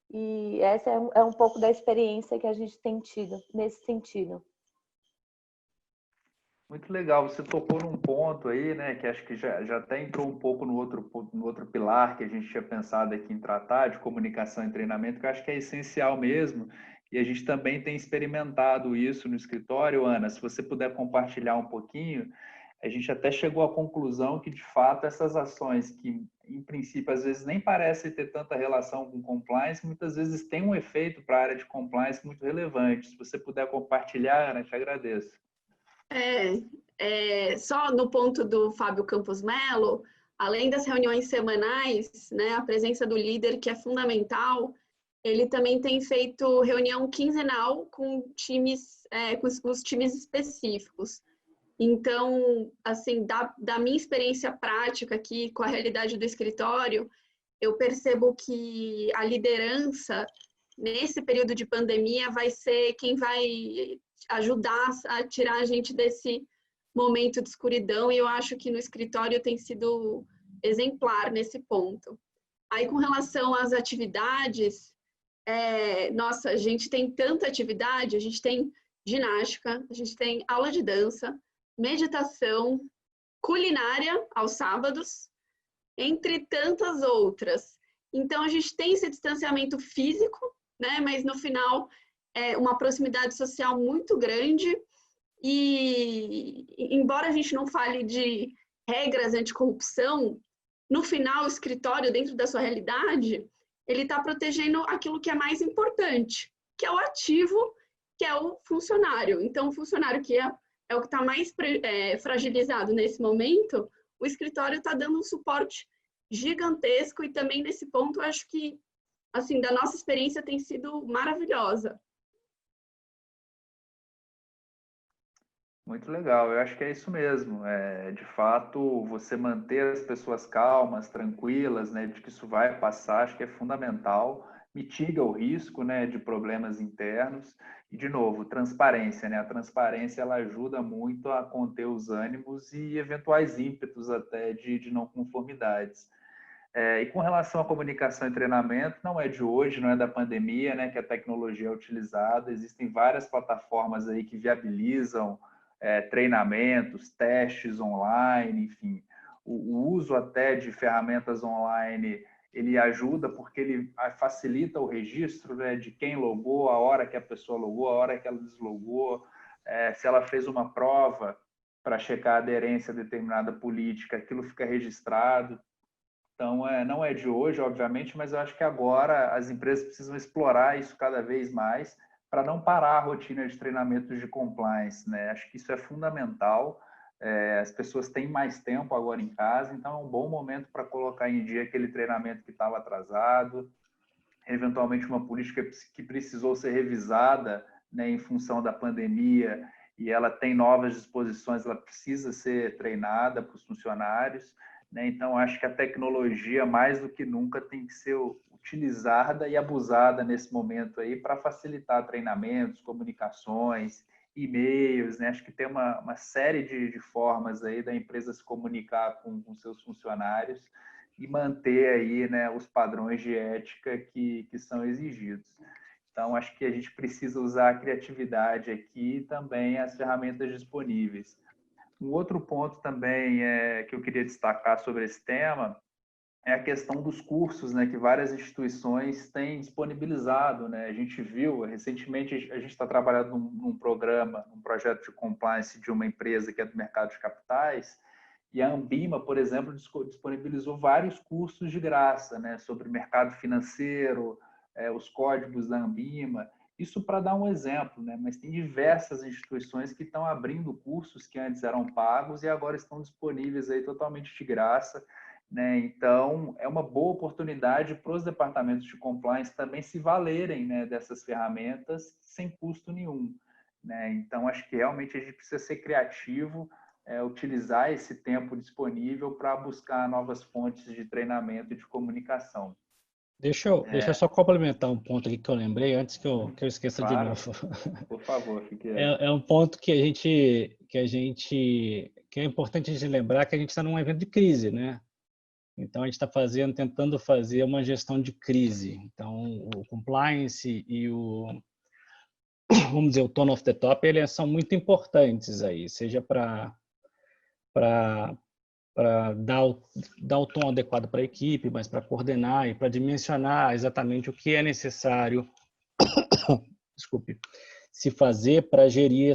E essa é um pouco da experiência que a gente tem tido nesse sentido. Muito legal, você tocou num ponto aí, né, que acho que já até entrou um pouco no outro pilar que a gente tinha pensado aqui em tratar, de comunicação e treinamento, que eu acho que é essencial mesmo, e a gente também tem experimentado isso no escritório. Ana, se você puder compartilhar um pouquinho, a gente até chegou à conclusão que, de fato, essas ações que, em princípio, às vezes nem parecem ter tanta relação com compliance, muitas vezes têm um efeito para a área de compliance muito relevante. Se você puder compartilhar, Ana, te agradeço. Só no ponto do Fábio Campos Melo, além das reuniões semanais, né, a presença do líder, que é fundamental, ele também tem feito reunião quinzenal com times, com os times específicos. Então, assim, da minha experiência prática aqui com a realidade do escritório, eu percebo que a liderança, nesse período de pandemia, vai ser quem vai ajudar a tirar a gente desse momento de escuridão, e eu acho que no escritório tem sido exemplar nesse ponto. Aí, com relação às atividades, nossa, a gente tem tanta atividade, a gente tem ginástica, a gente tem aula de dança, meditação, culinária aos sábados, entre tantas outras. Então, a gente tem esse distanciamento físico, né? Mas no final uma proximidade social muito grande, e embora a gente não fale de regras anticorrupção, no final o escritório, dentro da sua realidade, ele está protegendo aquilo que é mais importante, que é o ativo, que é o funcionário. Então, o funcionário que é o que está mais fragilizado nesse momento, o escritório está dando um suporte gigantesco, e também nesse ponto, eu acho que, assim, da nossa experiência tem sido maravilhosa. Muito legal, eu acho que é isso mesmo. De fato, você manter as pessoas calmas, tranquilas, né, de que isso vai passar, acho que é fundamental. Mitiga o risco, né, de problemas internos. E, de novo, transparência, né? A transparência, ela ajuda muito a conter os ânimos e eventuais ímpetos até de não conformidades. E com relação à comunicação e treinamento, não é de hoje, não é da pandemia, né, que a tecnologia é utilizada. Existem várias plataformas aí que viabilizam treinamentos, testes online, enfim. O uso até de ferramentas online, ele ajuda porque ele facilita o registro, né, de quem logou, a hora que a pessoa logou, a hora que ela deslogou, se ela fez uma prova para checar a aderência a determinada política, aquilo fica registrado. Então, não é de hoje, obviamente, mas eu acho que agora as empresas precisam explorar isso cada vez mais para não parar a rotina de treinamentos de compliance, né? Acho que isso é fundamental. As pessoas têm mais tempo agora em casa, então é um bom momento para colocar em dia aquele treinamento que estava atrasado, eventualmente uma política que precisou ser revisada, né, em função da pandemia, e ela tem novas disposições, ela precisa ser treinada para os funcionários, né? Então, acho que a tecnologia, mais do que nunca, tem que ser utilizada e abusada nesse momento aí para facilitar treinamentos, comunicações, e-mails, né? Acho que tem uma série de formas aí da empresa se comunicar com seus funcionários e manter aí, né, os padrões de ética que são exigidos. Então, acho que a gente precisa usar a criatividade aqui e também as ferramentas disponíveis. Um outro ponto também que eu queria destacar sobre esse tema é a questão dos cursos, né, que várias instituições têm disponibilizado, né? A gente viu, recentemente, a gente está trabalhando num programa, num projeto de compliance de uma empresa que é do mercado de capitais, e a Ambima, por exemplo, disponibilizou vários cursos de graça, né, sobre mercado financeiro, os códigos da Ambima. Isso para dar um exemplo, né? Mas tem diversas instituições que estão abrindo cursos que antes eram pagos e agora estão disponíveis aí totalmente de graça, né? Então, é uma boa oportunidade para os departamentos de compliance também se valerem, né, dessas ferramentas sem custo nenhum. né? Então, acho que realmente a gente precisa ser criativo, utilizar esse tempo disponível para buscar novas fontes de treinamento e de comunicação. Deixa eu só complementar um ponto aqui que eu lembrei antes que eu esqueça de Claro, novo. por favor, fique aí. É um ponto que é importante a gente lembrar que a gente está num evento de crise, né? Então a gente está tentando fazer uma gestão de crise. Então o compliance e vamos dizer, o tone of the top, eles são muito importantes aí, seja para dar o tom adequado para a equipe, mas para coordenar e para dimensionar exatamente o que é necessário, desculpe, se fazer para gerir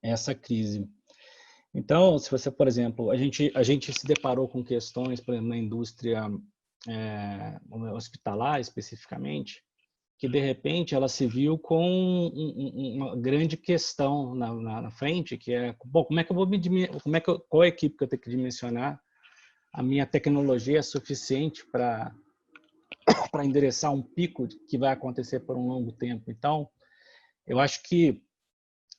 essa crise. Então, se você, por exemplo, a gente se deparou com questões, por exemplo, na indústria hospitalar especificamente, que de repente ela se viu com uma grande questão na frente, que é, bom, como é que eu vou qual é a equipe que eu tenho que dimensionar? A minha tecnologia é suficiente para endereçar um pico que vai acontecer por um longo tempo. Então, eu acho que,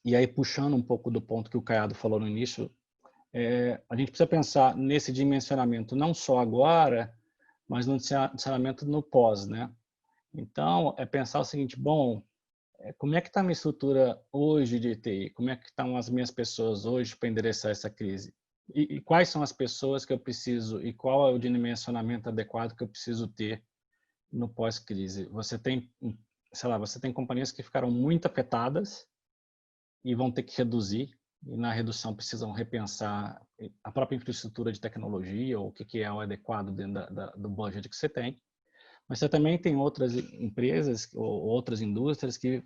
e aí puxando um pouco do ponto que o Caiado falou no início, a gente precisa pensar nesse dimensionamento não só agora, mas no dimensionamento no pós, né? Então, é pensar o seguinte, bom, como é que está a minha estrutura hoje de TI? Como é que estão as minhas pessoas hoje para endereçar essa crise? E quais são as pessoas que eu preciso e qual é o dimensionamento adequado que eu preciso ter no pós-crise? Você tem, sei lá, você tem companhias que ficaram muito afetadas e vão ter que reduzir, e na redução precisam repensar a própria infraestrutura de tecnologia ou o que é o adequado dentro do budget que você tem. Mas você também tem outras empresas ou outras indústrias que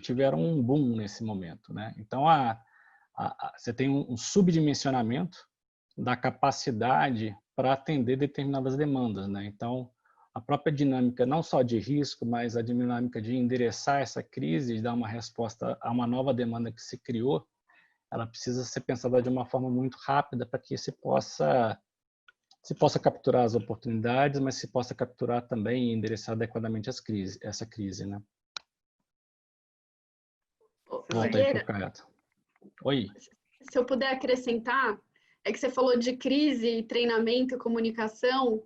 tiveram um boom nesse momento, né? Então, você tem um subdimensionamento da capacidade para atender determinadas demandas, né? Então, a própria dinâmica não só de risco, mas a dinâmica de endereçar essa crise e dar uma resposta a uma nova demanda que se criou, ela precisa ser pensada de uma forma muito rápida para que se possa capturar as oportunidades, mas se possa capturar também e endereçar adequadamente essa crise, né? Volta aí para o Caiado. Oi. Se eu puder acrescentar, é que você falou de crise, treinamento, comunicação,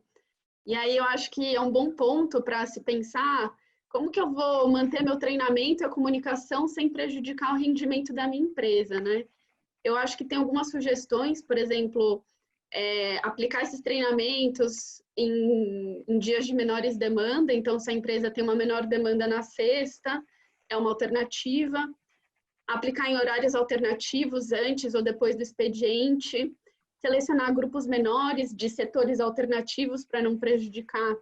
e aí eu acho que é um bom ponto para se pensar como que eu vou manter meu treinamento e a comunicação sem prejudicar o rendimento da minha empresa, né? Eu acho que tem algumas sugestões, por exemplo, aplicar esses treinamentos em dias de menores demanda, então se a empresa tem uma menor demanda na sexta, é uma alternativa. Aplicar em horários alternativos antes ou depois do expediente, selecionar grupos menores de setores alternativos para não prejudicar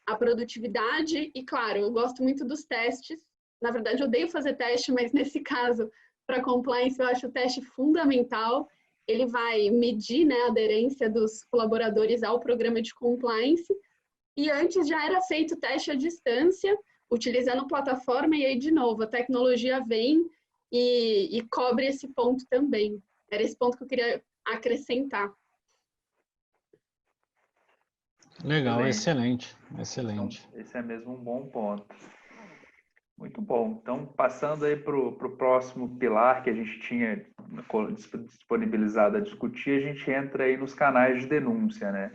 a produtividade e, claro, eu gosto muito dos testes, na verdade eu odeio fazer teste, mas nesse caso, para compliance, eu acho o teste fundamental. Ele vai medir, né, a aderência dos colaboradores ao programa de compliance. E antes já era feito teste à distância, utilizando plataforma, e aí, de novo, a tecnologia vem e cobre esse ponto também. Era esse ponto que eu queria acrescentar. Legal, excelente. Então, esse é mesmo um bom ponto. Muito bom. Então, passando aí para o próximo pilar que a gente tinha disponibilizado a discutir, a gente entra aí nos canais de denúncia, né?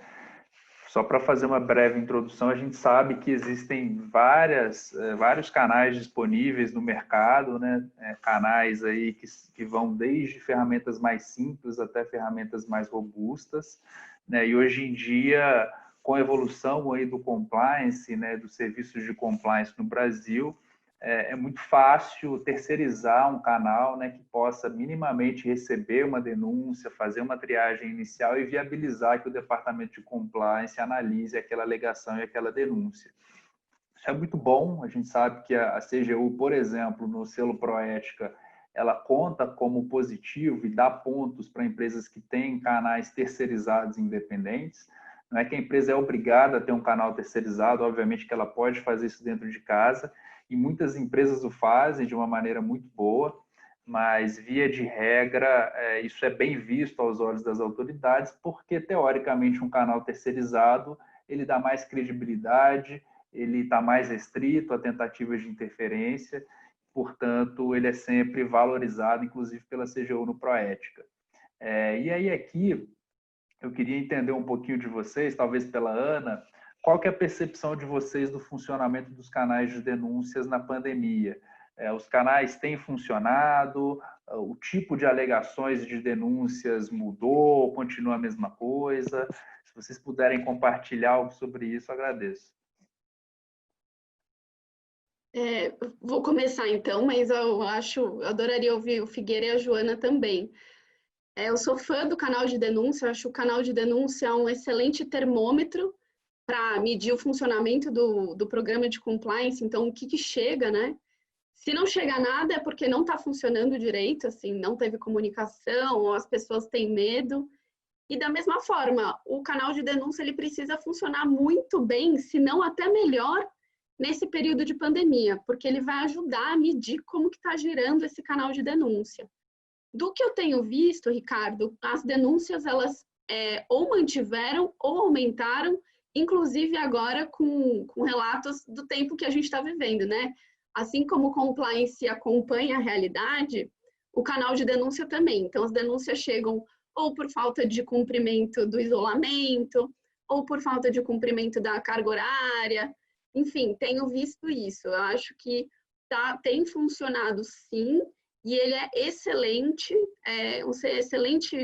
Só para fazer uma breve introdução, a gente sabe que existem vários canais disponíveis no mercado, né? Canais aí que vão desde ferramentas mais simples até ferramentas mais robustas, né? E hoje em dia, com a evolução aí do compliance, né, dos serviços de compliance no Brasil, é muito fácil terceirizar um canal, né, que possa minimamente receber uma denúncia, fazer uma triagem inicial e viabilizar que o departamento de compliance analise aquela alegação e aquela denúncia. Isso é muito bom. A gente sabe que a CGU, por exemplo, no selo Proética, ela conta como positivo e dá pontos para empresas que têm canais terceirizados independentes. Não é que a empresa é obrigada a ter um canal terceirizado, obviamente que ela pode fazer isso dentro de casa, e muitas empresas o fazem de uma maneira muito boa, mas, via de regra, isso é bem visto aos olhos das autoridades, porque, teoricamente, um canal terceirizado, ele dá mais credibilidade, ele está mais restrito a tentativas de interferência. portanto, ele é sempre valorizado, inclusive pela CGU no Proética. E aí aqui, eu queria entender um pouquinho de vocês, talvez pela Ana, qual que é a percepção de vocês do funcionamento dos canais de denúncias na pandemia? Os canais têm funcionado? O tipo de alegações de denúncias mudou? Continua a mesma coisa? Se vocês puderem compartilhar algo sobre isso, agradeço. Vou começar então, mas eu adoraria ouvir o Figueira e a Joana também. Eu sou fã do canal de denúncia, eu acho o canal de denúncia um excelente termômetro para medir o funcionamento do programa de compliance, então o que chega, né? Se não chega nada é porque não está funcionando direito, assim, não teve comunicação, ou as pessoas têm medo. E da mesma forma, o canal de denúncia ele precisa funcionar muito bem, se não até melhor, nesse período de pandemia, porque ele vai ajudar a medir como que está girando esse canal de denúncia. Do que eu tenho visto, Ricardo, as denúncias elas ou mantiveram ou aumentaram, inclusive agora com relatos do tempo que a gente está vivendo, né? Assim como o compliance acompanha a realidade, o canal de denúncia também. Então, as denúncias chegam ou por falta de cumprimento do isolamento, ou por falta de cumprimento da carga horária. Enfim, tenho visto isso. Eu acho que tem funcionado sim, e ele é excelente,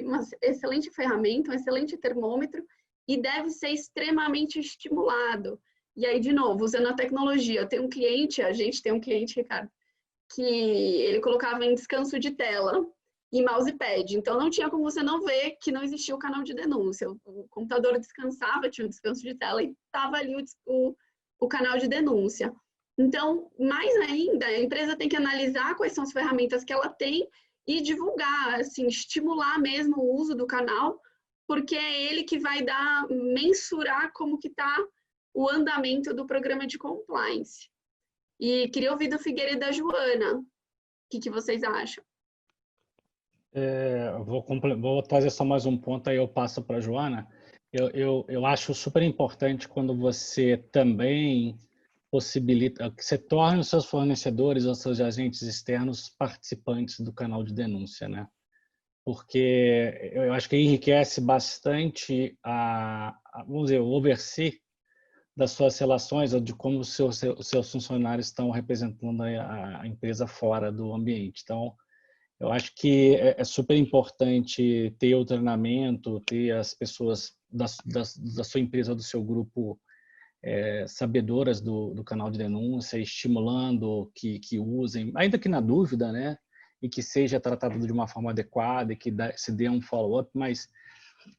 uma excelente ferramenta, um excelente termômetro, e deve ser extremamente estimulado. E aí, de novo, usando a tecnologia, a gente tem um cliente, Ricardo, que ele colocava em descanso de tela e mousepad. Então, não tinha como você não ver que não existia o canal de denúncia. O computador descansava, tinha um descanso de tela e estava ali o canal de denúncia. Então, mais ainda, a empresa tem que analisar quais são as ferramentas que ela tem e divulgar, assim, estimular mesmo o uso do canal, porque é ele que vai mensurar como que está o andamento do programa de compliance. E queria ouvir do Figueira e da Joana. O que vocês acham? Vou trazer só mais um ponto, aí eu passo para a Joana. Eu acho super importante quando você também possibilita que você torne os seus fornecedores ou seus agentes externos participantes do canal de denúncia, né? Porque eu acho que enriquece bastante vamos dizer, o oversee das suas relações ou de como os seus funcionários estão representando a empresa fora do ambiente. Então, eu acho que é super importante ter o treinamento, ter as pessoas da sua empresa ou do seu grupo sabedoras do canal de denúncia, estimulando que usem, ainda que na dúvida, né? E que seja tratado de uma forma adequada e que se dê um follow-up, mas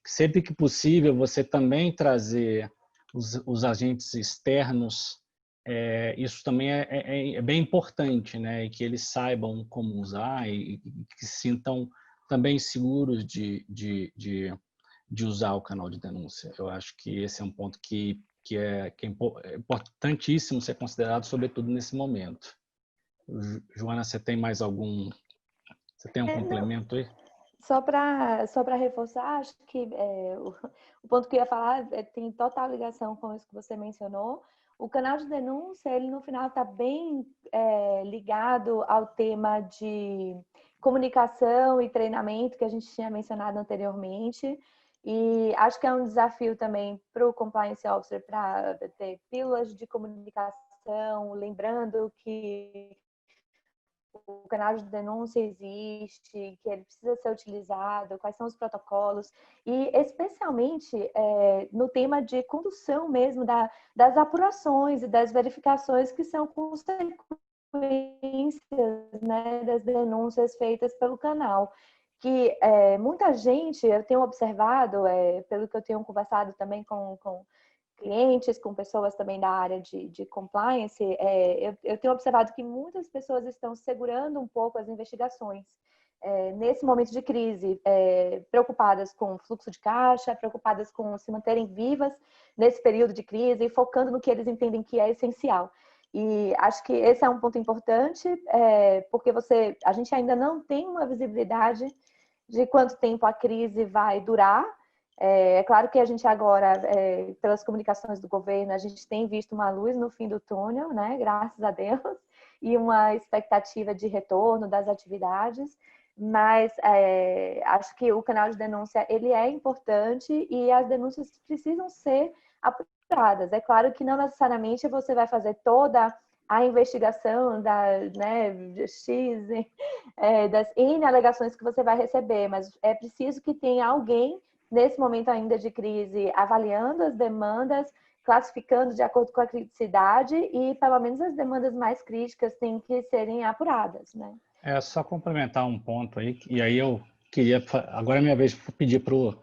sempre que possível você também trazer os agentes externos, isso também é bem importante, né? E que eles saibam como usar e que se sintam também seguros de usar o canal de denúncia. Eu acho que esse é um ponto que é importantíssimo ser considerado, sobretudo nesse momento. Joana, você tem mais algum... Você tem um complemento aí? Só para reforçar, acho que o ponto que eu ia falar tem total ligação com isso que você mencionou. O canal de denúncia, ele no final está bem ligado ao tema de comunicação e treinamento que a gente tinha mencionado anteriormente. E acho que é um desafio também para o Compliance Officer para ter pílulas de comunicação, lembrando que o canal de denúncia existe, que ele precisa ser utilizado, quais são os protocolos, e especialmente no tema de condução mesmo das apurações e das verificações que são consequências, né, das denúncias feitas pelo canal. Que muita gente, eu tenho observado, pelo que eu tenho conversado também com clientes, com pessoas também da área de compliance, eu tenho observado que muitas pessoas estão segurando um pouco as investigações nesse momento de crise, preocupadas com o fluxo de caixa, preocupadas com se manterem vivas nesse período de crise e focando no que eles entendem que é essencial. E acho que esse é um ponto importante, porque a gente ainda não tem uma visibilidade de quanto tempo a crise vai durar. É claro que a gente agora, pelas comunicações do governo, a gente tem visto uma luz no fim do túnel, né? Graças a Deus. e uma expectativa de retorno das atividades, mas acho que o canal de denúncia ele é importante e as denúncias precisam ser apuradas. É claro que não necessariamente você vai fazer toda a investigação das N alegações que você vai receber, mas é preciso que tenha alguém nesse momento ainda de crise avaliando as demandas, classificando de acordo com a criticidade e pelo menos as demandas mais críticas têm que serem apuradas, né? É só complementar um ponto aí, e aí eu queria, agora é minha vez de pedir para o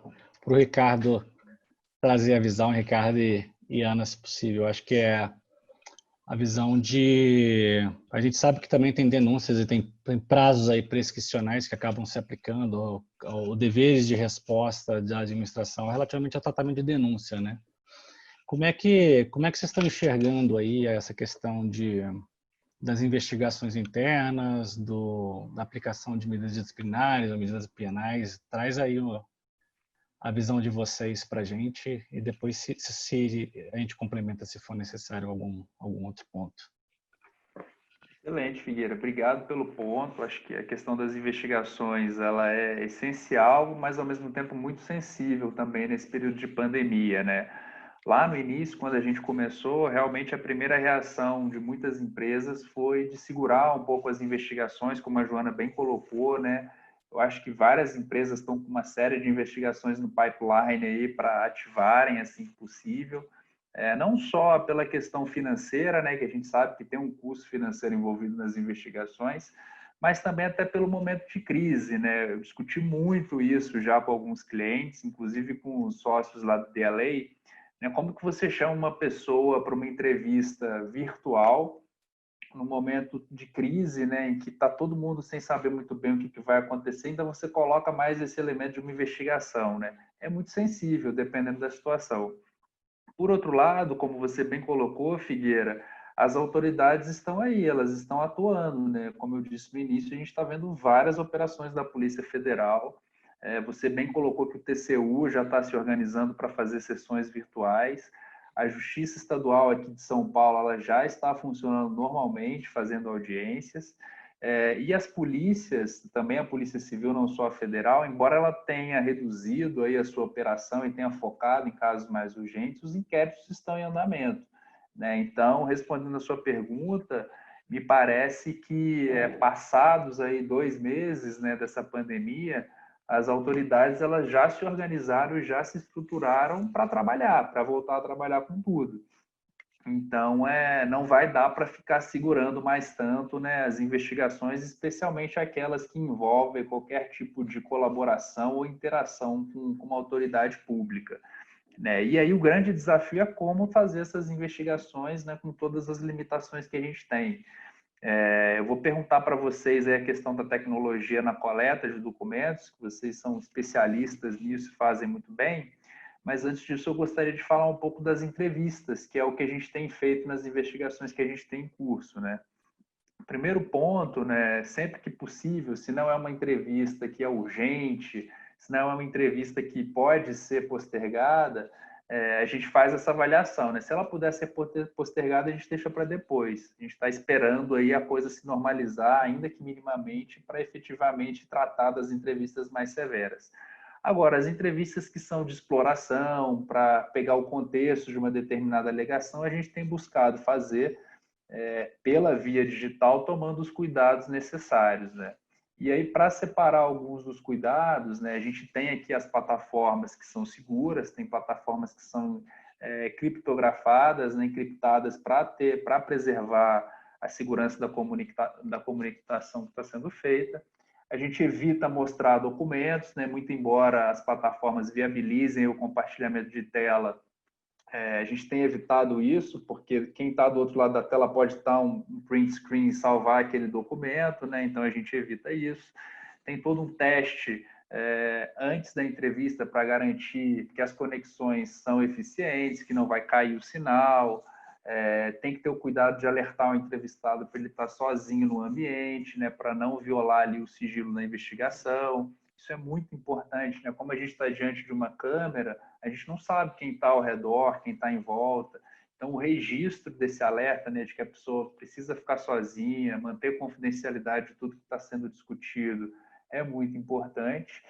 Ricardo trazer a visão, Ricardo e Ana, se possível. Acho que é a visão de... A gente sabe que também tem denúncias e tem prazos aí prescricionais que acabam se aplicando, ou deveres de resposta da administração relativamente ao tratamento de denúncia, né? Como é que vocês estão enxergando aí essa questão das investigações internas, da aplicação de medidas disciplinares ou medidas penais? Traz aí a visão de vocês para a gente e depois se a gente complementa se for necessário algum outro ponto. Excelente, Figueira. Obrigado pelo ponto. Acho que a questão das investigações ela é essencial, mas ao mesmo tempo muito sensível também nesse período de pandemia, né? Lá no início, quando a gente começou, realmente a primeira reação de muitas empresas foi de segurar um pouco as investigações, como a Joana bem colocou, né? Eu acho que várias empresas estão com uma série de investigações no pipeline aí para ativarem assim que possível. Não só pela questão financeira, né, que a gente sabe que tem um custo financeiro envolvido nas investigações, mas também até pelo momento de crise, né? Eu discuti muito isso já com alguns clientes, inclusive com os sócios lá do DLA, né? Como que você chama uma pessoa para uma entrevista virtual no momento de crise, né, em que está todo mundo sem saber muito bem o que vai acontecer, ainda você coloca mais esse elemento de uma investigação, né? É muito sensível, dependendo da situação. Por outro lado, como você bem colocou, Figueira, as autoridades estão aí, elas estão atuando, né? Como eu disse no início, a gente está vendo várias operações da Polícia Federal. Você bem colocou que o TCU já está se organizando para fazer sessões virtuais. A Justiça Estadual aqui de São Paulo ela já está funcionando normalmente, fazendo audiências. E as polícias, também a Polícia Civil, não só a federal, embora ela tenha reduzido aí a sua operação e tenha focado em casos mais urgentes, os inquéritos estão em andamento, né? Então, respondendo a sua pergunta, me parece que passados aí 2 meses, né, dessa pandemia, as autoridades elas já se organizaram e já se estruturaram para trabalhar, para voltar a trabalhar com tudo. Então, não vai dar para ficar segurando mais tanto, né, as investigações, especialmente aquelas que envolvem qualquer tipo de colaboração ou interação com uma autoridade pública, né? E aí o grande desafio é como fazer essas investigações, né, com todas as limitações que a gente tem. Eu vou perguntar para vocês aí a questão da tecnologia na coleta de documentos, que vocês são especialistas nisso e fazem muito bem. Mas antes disso, eu gostaria de falar um pouco das entrevistas, que é o que a gente tem feito nas investigações que a gente tem em curso, né? O primeiro ponto, né, sempre que possível, se não é uma entrevista que é urgente, se não é uma entrevista que pode ser postergada, a gente faz essa avaliação, né? Se ela puder ser postergada, a gente deixa para depois. A gente está esperando aí a coisa se normalizar, ainda que minimamente, para efetivamente tratar das entrevistas mais severas. Agora, as entrevistas que são de exploração, para pegar o contexto de uma determinada alegação, a gente tem buscado fazer pela via digital, tomando os cuidados necessários, né? E aí, para separar alguns dos cuidados, né, a gente tem aqui as plataformas que são seguras, tem plataformas que são criptografadas, né, encriptadas para preservar a segurança da comunicação que está sendo feita. A gente evita mostrar documentos, né, muito embora as plataformas viabilizem o compartilhamento de tela, a gente tem evitado isso, porque quem está do outro lado da tela pode estar um print screen e salvar aquele documento, né? Então a gente evita isso. Tem todo um teste antes da entrevista para garantir que as conexões são eficientes, que não vai cair o sinal. Tem que ter o cuidado de alertar o entrevistado para ele estar sozinho no ambiente, né? Para não violar ali o sigilo da investigação. Isso é muito importante, né? Como a gente está diante de uma câmera, a gente não sabe quem está ao redor, quem está em volta. Então, o registro desse alerta, né, de que a pessoa precisa ficar sozinha, manter confidencialidade de tudo que está sendo discutido, é muito importante.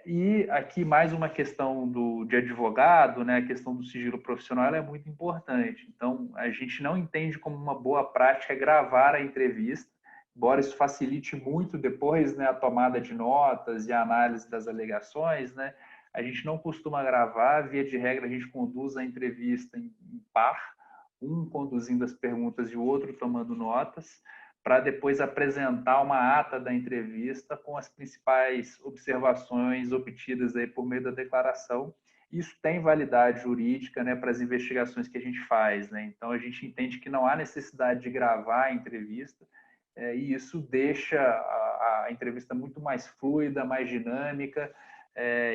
E aqui mais uma questão de advogado, né, a questão do sigilo profissional, ela é muito importante. Então, a gente não entende como uma boa prática gravar a entrevista, embora isso facilite muito depois, né, a tomada de notas e a análise das alegações, né, a gente não costuma gravar, via de regra a gente conduz a entrevista em par, um conduzindo as perguntas e o outro tomando notas, para depois apresentar uma ata da entrevista com as principais observações obtidas aí por meio da declaração. Isso tem validade jurídica, né, para as investigações que a gente faz, né? Então, a gente entende que não há necessidade de gravar a entrevista, e isso deixa a entrevista muito mais fluida, mais dinâmica,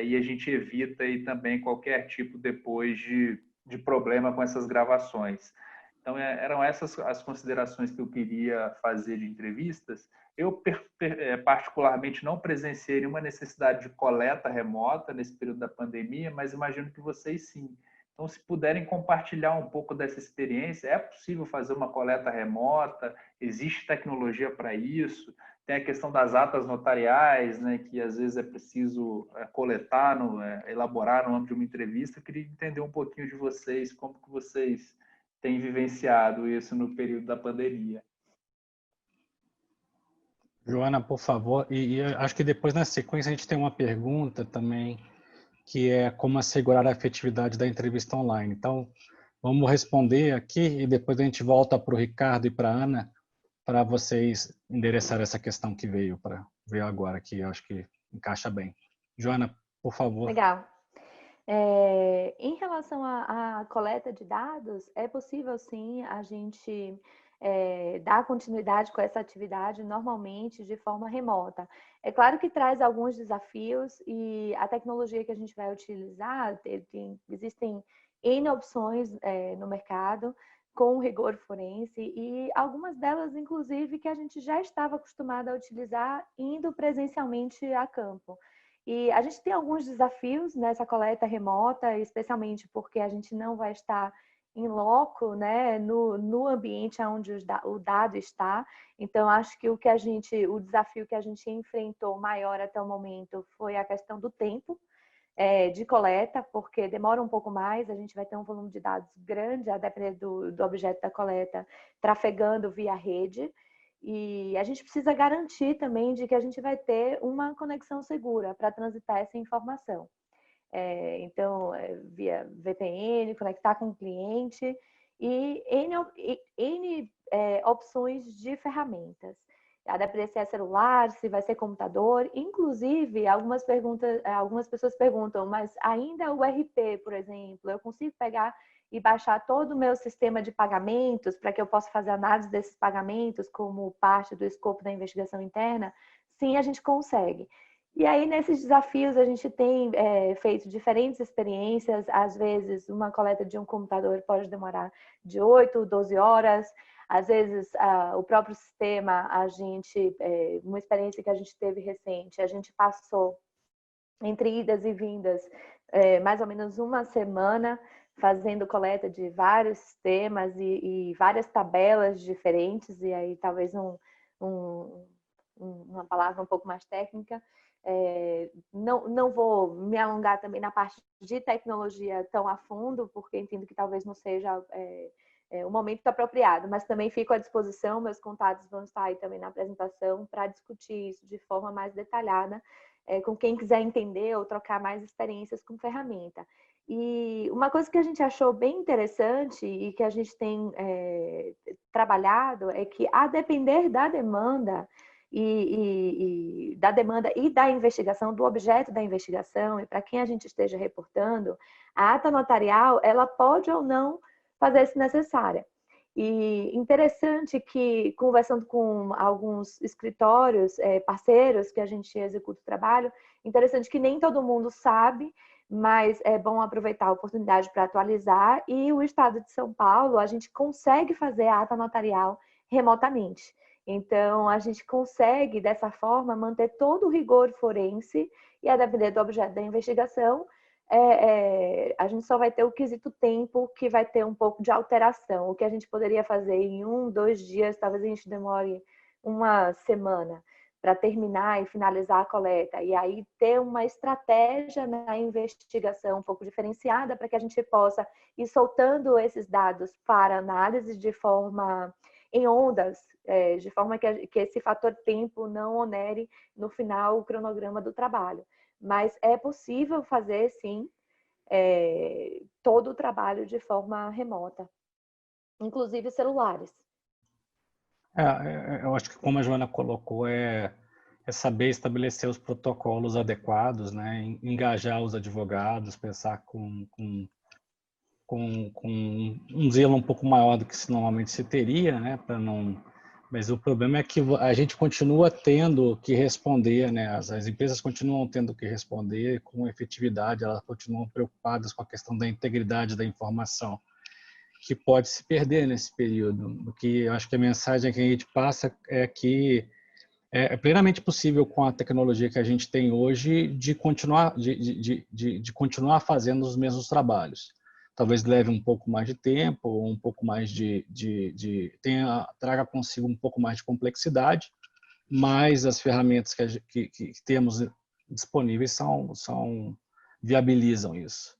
e a gente evita aí também qualquer tipo depois de problema com essas gravações. Então, eram essas as considerações que eu queria fazer de entrevistas. Eu, particularmente, não presenciei uma necessidade de coleta remota nesse período da pandemia, mas imagino que vocês sim. Então, se puderem compartilhar um pouco dessa experiência, é possível fazer uma coleta remota? Existe tecnologia para isso? Tem a questão das atas notariais, né, que às vezes é preciso coletar, elaborar no âmbito de uma entrevista. Eu queria entender um pouquinho de vocês, como que vocês tem vivenciado isso no período da pandemia. Joana, por favor, e acho que depois na sequência a gente tem uma pergunta também, que é como assegurar a efetividade da entrevista online. Então, vamos responder aqui e depois a gente volta para o Ricardo e para a Ana, para vocês endereçar essa questão que veio agora, que eu acho que encaixa bem. Joana, por favor. Legal. Em relação à coleta de dados, é possível sim a gente dar continuidade com essa atividade normalmente de forma remota. É claro que traz alguns desafios e a tecnologia que a gente vai utilizar, existem N opções no mercado com rigor forense e algumas delas, inclusive, que a gente já estava acostumado a utilizar indo presencialmente a campo. E a gente tem alguns desafios nessa coleta remota, especialmente porque a gente não vai estar em loco, né, no ambiente onde o dado está. Então, acho que o desafio que a gente enfrentou maior até o momento foi a questão do tempo de coleta, porque demora um pouco mais, a gente vai ter um volume de dados grande, a depender do objeto da coleta, trafegando via rede. E a gente precisa garantir também de que a gente vai ter uma conexão segura para transitar essa informação. Então, via VPN, conectar com o cliente e N opções de ferramentas. A depender se é celular, se vai ser computador. Inclusive, algumas pessoas perguntam, mas ainda o RP, por exemplo, eu consigo pegar e baixar todo o meu sistema de pagamentos para que eu possa fazer análise desses pagamentos como parte do escopo da investigação interna? Sim, a gente consegue. E aí, nesses desafios, a gente tem feito diferentes experiências. Às vezes, uma coleta de um computador pode demorar de 8, 12 horas. Às vezes, o próprio sistema, uma experiência que a gente teve recente, a gente passou entre idas e vindas mais ou menos uma semana fazendo coleta de vários sistemas e várias tabelas diferentes, e aí talvez uma palavra um pouco mais técnica. Não vou me alongar também na parte de tecnologia tão a fundo, porque entendo que talvez não seja o momento apropriado, mas também fico à disposição, meus contatos vão estar aí também na apresentação para discutir isso de forma mais detalhada, com quem quiser entender ou trocar mais experiências com ferramenta. E uma coisa que a gente achou bem interessante e que a gente tem trabalhado é que, a depender da demanda e da investigação, do objeto da investigação e para quem a gente esteja reportando, a ata notarial ela pode ou não fazer-se necessária. E interessante que, conversando com alguns escritórios, parceiros que a gente executa o trabalho, interessante que nem todo mundo sabe, mas é bom aproveitar a oportunidade para atualizar. E o Estado de São Paulo, a gente consegue fazer a ata notarial remotamente. Então, a gente consegue, dessa forma, manter todo o rigor forense e, a depender do objeto da investigação, a gente só vai ter o quesito tempo, que vai ter um pouco de alteração. O que a gente poderia fazer em 1, 2 dias, talvez a gente demore uma semana para terminar e finalizar a coleta. E aí ter uma estratégia na investigação um pouco diferenciada para que a gente possa ir soltando esses dados para análise de forma em ondas, de forma que esse fator tempo não onere no final o cronograma do trabalho. Mas é possível fazer, sim, todo o trabalho de forma remota, inclusive celulares. Eu acho que, como a Joana colocou, é saber estabelecer os protocolos adequados, né? Engajar os advogados, pensar com um zelo um pouco maior do que normalmente se teria, né? Para não... Mas o problema é que a gente continua tendo que responder, né? As empresas continuam tendo que responder com efetividade, elas continuam preocupadas com a questão da integridade da informação, que pode se perder nesse período. O que eu acho que a mensagem que a gente passa é que é plenamente possível, com a tecnologia que a gente tem hoje, de continuar fazendo os mesmos trabalhos. Talvez leve um pouco mais de tempo, um pouco mais traga consigo um pouco mais de complexidade, mas as ferramentas que temos disponíveis viabilizam isso.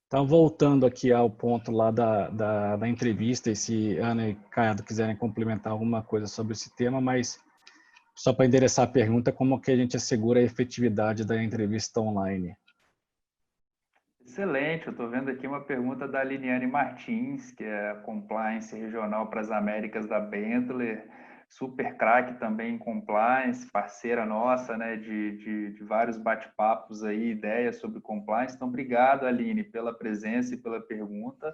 Então, voltando aqui ao ponto lá da entrevista, e se Ana e Caiado quiserem complementar alguma coisa sobre esse tema, mas só para endereçar a pergunta, como que a gente assegura a efetividade da entrevista online? Excelente, eu estou vendo aqui uma pergunta da Liniane Martins, que é Compliance Regional para as Américas da Bentley, super craque também em Compliance, parceira nossa, né, de vários bate-papos aí, ideias sobre Compliance. Então, obrigado, Aline, pela presença e pela pergunta.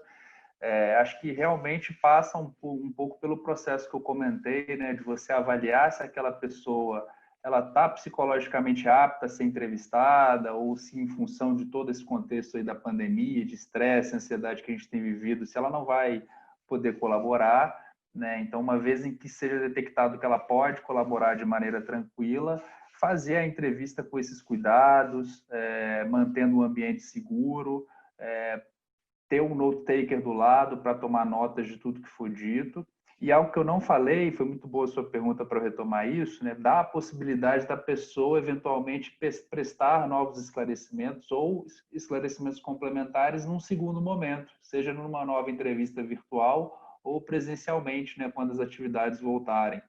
Acho que realmente passa um pouco pelo processo que eu comentei, né, de você avaliar se aquela pessoa ela está psicologicamente apta a ser entrevistada, ou se em função de todo esse contexto aí da pandemia, de estresse, ansiedade que a gente tem vivido, se ela não vai poder colaborar, né? Então, uma vez em que seja detectado que ela pode colaborar de maneira tranquila, fazer a entrevista com esses cuidados, mantendo o ambiente seguro, ter um note-taker do lado para tomar notas de tudo que foi dito. E algo que eu não falei, foi muito boa a sua pergunta para eu retomar isso, né? Dá a possibilidade da pessoa eventualmente prestar novos esclarecimentos ou esclarecimentos complementares num segundo momento, seja numa nova entrevista virtual ou presencialmente, né? Quando as atividades voltarem.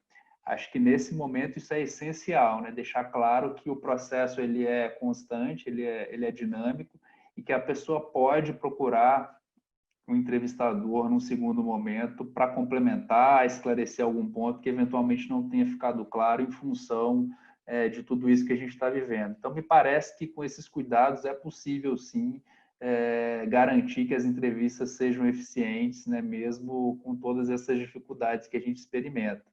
Acho que nesse momento isso é essencial, né? Deixar claro que o processo ele é constante, ele é dinâmico, e que a pessoa pode procurar um entrevistador num segundo momento para complementar, esclarecer algum ponto que eventualmente não tenha ficado claro em função de tudo isso que a gente está vivendo. Então, me parece que com esses cuidados é possível, sim, garantir que as entrevistas sejam eficientes, né, mesmo com todas essas dificuldades que a gente experimenta.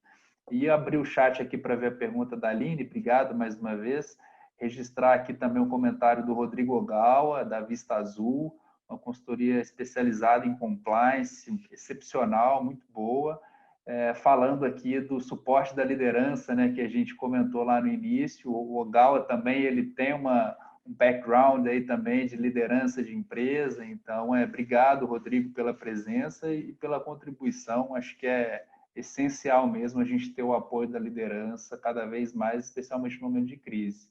E abrir o chat aqui para ver a pergunta da Aline, obrigado mais uma vez. Registrar aqui também um comentário do Rodrigo Ogawa, da Vista Azul, uma consultoria especializada em compliance, excepcional, muito boa, falando aqui do suporte da liderança, né, que a gente comentou lá no início. O Ogawa também ele tem um background aí também de liderança de empresa, então obrigado, Rodrigo, pela presença e pela contribuição. Acho que é essencial mesmo a gente ter o apoio da liderança cada vez mais, especialmente no momento de crise.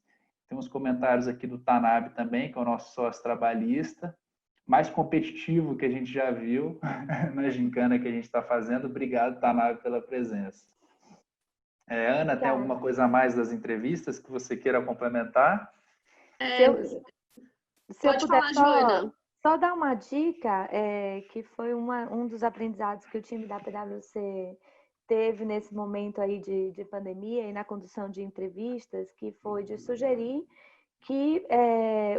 Tem uns comentários aqui do Tanab também, que é o nosso sócio trabalhista, mais competitivo que a gente já viu na gincana que a gente está fazendo. Obrigado, Tanab, pela presença. Ana, tem alguma coisa a mais das entrevistas que você queira complementar? Se eu puder só dar uma dica, que foi um dos aprendizados que o time da PwC teve nesse momento aí de pandemia e na condução de entrevistas, que foi de sugerir que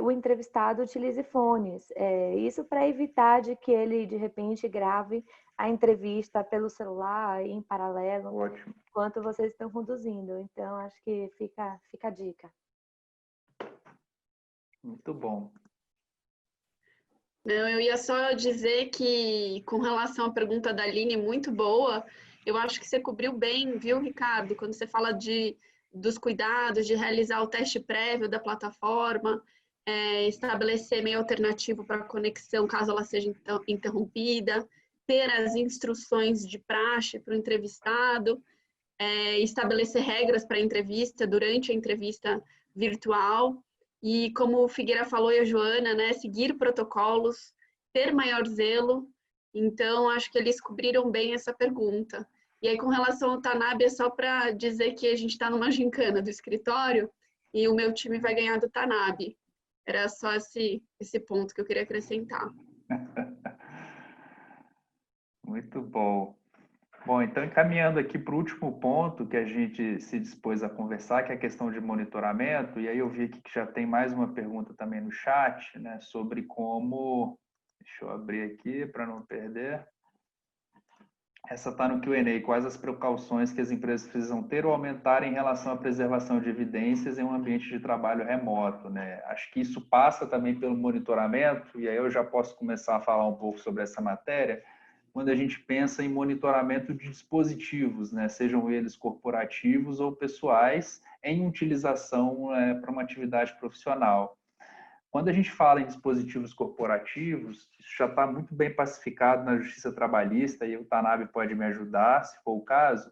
o entrevistado utilize fones. Isso para evitar de que ele, de repente, grave a entrevista pelo celular em paralelo. Ótimo. Enquanto vocês estão conduzindo. Então, acho que fica a dica. Muito bom. Eu ia só dizer que, com relação à pergunta da Aline, muito boa, eu acho que você cobriu bem, viu, Ricardo, quando você fala dos cuidados, de realizar o teste prévio da plataforma. estabelecer meio alternativo para a conexão, caso ela seja interrompida, ter as instruções de praxe para o entrevistado, estabelecer regras para a entrevista durante a entrevista virtual e, como o Figueira falou e a Joana, né, seguir protocolos, ter maior zelo. Então, acho que eles cobriram bem essa pergunta. E aí, com relação ao TANAB, é só para dizer que a gente está numa gincana do escritório e o meu time vai ganhar do TANAB. Era só esse ponto que eu queria acrescentar. Muito bom. Bom, então, encaminhando aqui para o último ponto que a gente se dispôs a conversar, que é a questão de monitoramento, e aí eu vi aqui que já tem mais uma pergunta também no chat, né, sobre como... Deixa eu abrir aqui para não perder. Essa está no Q&A. Quais as precauções que as empresas precisam ter ou aumentar em relação à preservação de evidências em um ambiente de trabalho remoto, né? Acho que isso passa também pelo monitoramento, e aí eu já posso começar a falar um pouco sobre essa matéria, quando a gente pensa em monitoramento de dispositivos, né? Sejam eles corporativos ou pessoais, em utilização para uma atividade profissional. Quando a gente fala em dispositivos corporativos, isso já está muito bem pacificado na Justiça Trabalhista, e o TANAB pode me ajudar, se for o caso,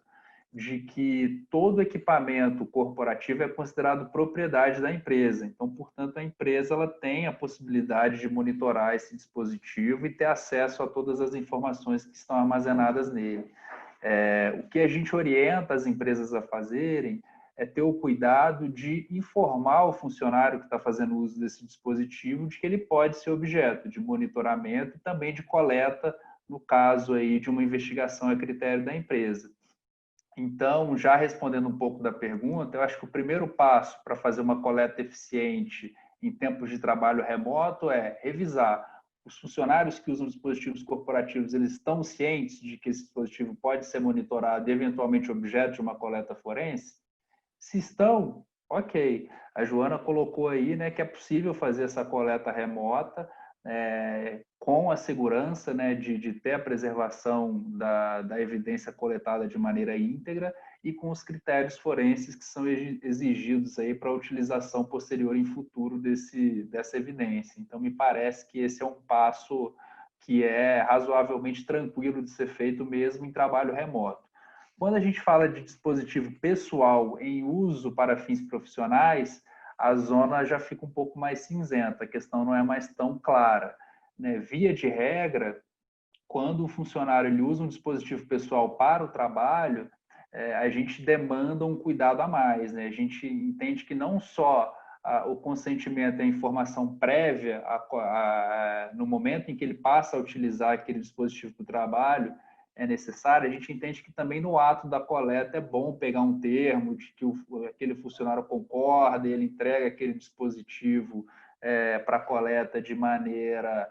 de que todo equipamento corporativo é considerado propriedade da empresa. Então, portanto, a empresa ela tem a possibilidade de monitorar esse dispositivo e ter acesso a todas as informações que estão armazenadas nele. O que a gente orienta as empresas a fazerem é ter o cuidado de informar o funcionário que está fazendo uso desse dispositivo de que ele pode ser objeto de monitoramento e também de coleta, no caso aí de uma investigação a critério da empresa. Então, já respondendo um pouco da pergunta, eu acho que o primeiro passo para fazer uma coleta eficiente em tempos de trabalho remoto é revisar os funcionários que usam dispositivos corporativos, eles estão cientes de que esse dispositivo pode ser monitorado e eventualmente objeto de uma coleta forense? Se estão, ok. A Joana colocou aí, né, que é possível fazer essa coleta remota com a segurança, né, de ter a preservação da evidência coletada de maneira íntegra e com os critérios forenses que são exigidos aí para a utilização posterior em futuro dessa evidência. Então, me parece que esse é um passo que é razoavelmente tranquilo de ser feito mesmo em trabalho remoto. Quando a gente fala de dispositivo pessoal em uso para fins profissionais, a zona já fica um pouco mais cinzenta, a questão não é mais tão clara, né? Via de regra, quando o funcionário ele usa um dispositivo pessoal para o trabalho, a gente demanda um cuidado a mais, né? A gente entende que não só o consentimento é a informação prévia no momento em que ele passa a utilizar aquele dispositivo para o trabalho, é necessário, a gente entende que também no ato da coleta é bom pegar um termo de que aquele funcionário concorda e ele entrega aquele dispositivo para a coleta de maneira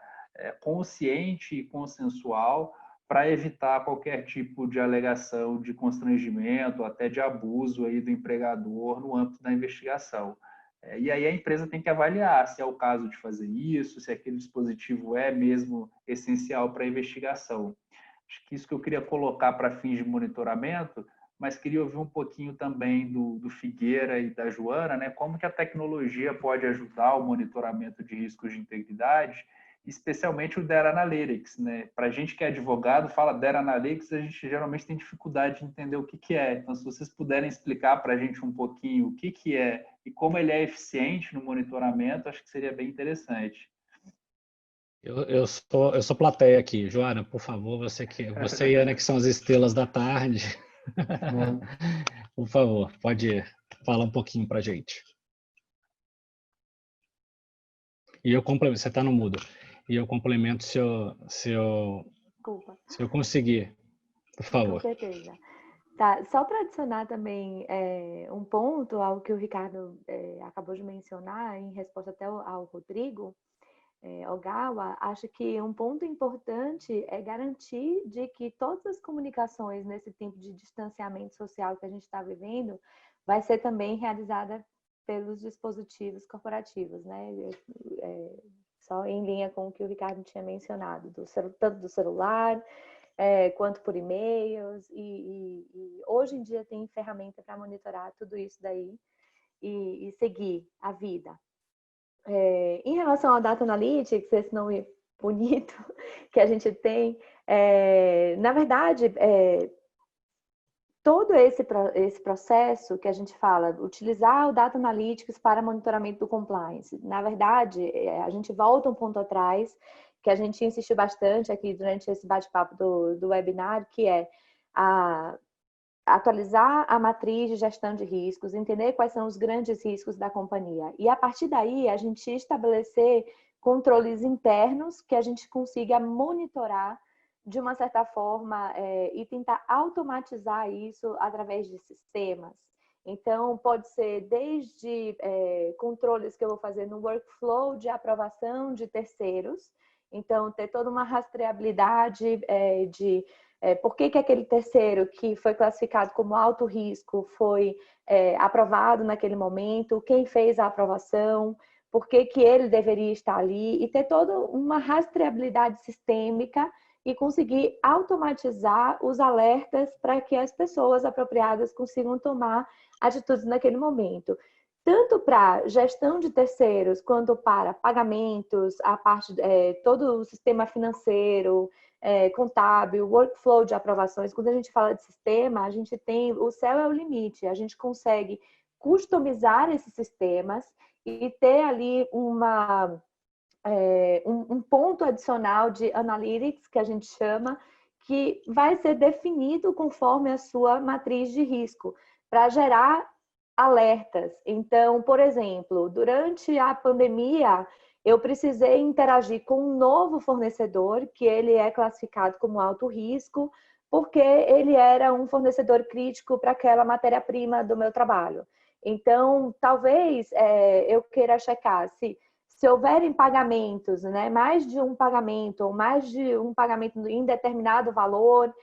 consciente e consensual para evitar qualquer tipo de alegação de constrangimento, até de abuso aí do empregador no âmbito da investigação. E aí a empresa tem que avaliar se é o caso de fazer isso, se aquele dispositivo é mesmo essencial para a investigação. Acho que isso que eu queria colocar para fins de monitoramento, mas queria ouvir um pouquinho também do Figueira e da Joana, né? Como que a tecnologia pode ajudar o monitoramento de riscos de integridade, especialmente o Data Analytics, né? Para a gente que é advogado, fala Data Analytics, a gente geralmente tem dificuldade de entender o que é. Então, se vocês puderem explicar para a gente um pouquinho o que é e como ele é eficiente no monitoramento, acho que seria bem interessante. Eu sou plateia aqui. Joana, por favor, você e Ana, que são as estrelas da tarde. Por favor, pode falar um pouquinho para a gente. E eu complemento, você está no mudo. E eu complemento se eu conseguir, por favor. Com certeza. Tá, só para adicionar também um ponto ao que o Ricardo acabou de mencionar, em resposta até ao Rodrigo Ogawa, acho que um ponto importante é garantir de que todas as comunicações nesse tempo de distanciamento social que a gente está vivendo vai ser também realizada pelos dispositivos corporativos, né? Só em linha com o que o Ricardo tinha mencionado, tanto do celular quanto por e-mails, e hoje em dia tem ferramenta para monitorar tudo isso daí e seguir a vida. Em relação ao Data Analytics, esse nome bonito que a gente tem, na verdade, todo esse processo que a gente fala, utilizar o Data Analytics para monitoramento do compliance, na verdade, a gente volta um ponto atrás, que a gente insistiu bastante aqui durante esse bate-papo do webinar, que é atualizar a matriz de gestão de riscos, entender quais são os grandes riscos da companhia. E, a partir daí, a gente estabelecer controles internos que a gente consiga monitorar de uma certa forma e tentar automatizar isso através de sistemas. Então, pode ser desde controles que eu vou fazer no workflow de aprovação de terceiros. Então, ter toda uma rastreabilidade de por que aquele terceiro que foi classificado como alto risco foi aprovado naquele momento, quem fez a aprovação, por que ele deveria estar ali, e ter toda uma rastreabilidade sistêmica e conseguir automatizar os alertas para que as pessoas apropriadas consigam tomar atitudes naquele momento. Tanto para gestão de terceiros, quanto para pagamentos, a parte, todo o sistema financeiro, contábil, workflow de aprovações. Quando a gente fala de sistema, a gente tem, o céu é o limite, a gente consegue customizar esses sistemas e ter ali um ponto adicional de analytics, que a gente chama, que vai ser definido conforme a sua matriz de risco, para gerar alertas. Então, por exemplo, durante a pandemia, eu precisei interagir com um novo fornecedor, que ele é classificado como alto risco, porque ele era um fornecedor crítico para aquela matéria-prima do meu trabalho. Então, talvez eu queira checar se houverem pagamentos, né, mais de um pagamento ou mais de um pagamento em determinado valor,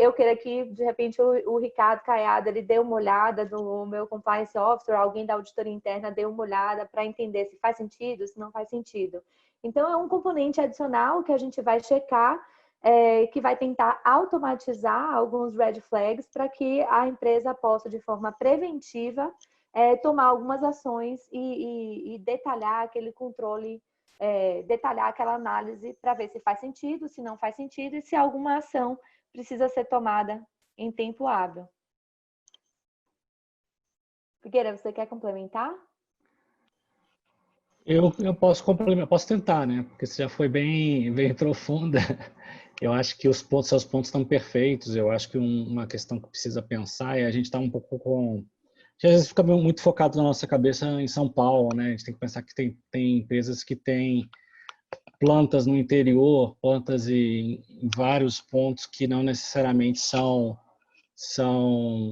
eu queria que, de repente, o Ricardo Caiado ele dê uma olhada no meu compliance officer, alguém da auditoria interna dê uma olhada para entender se faz sentido, se não faz sentido. Então, é um componente adicional que a gente vai checar, que vai tentar automatizar alguns red flags para que a empresa possa, de forma preventiva, tomar algumas ações e detalhar aquele controle, detalhar aquela análise para ver se faz sentido, se não faz sentido e se alguma ação precisa ser tomada em tempo hábil. Figueira, você quer complementar? Eu posso complementar, posso tentar, né? Porque você já foi bem profunda. Eu acho que seus pontos estão perfeitos. Eu acho que uma questão que precisa pensar é a gente está um pouco com... Às vezes fica muito focado na nossa cabeça em São Paulo, né? A gente tem que pensar que tem empresas que têm plantas no interior, plantas em vários pontos que não necessariamente são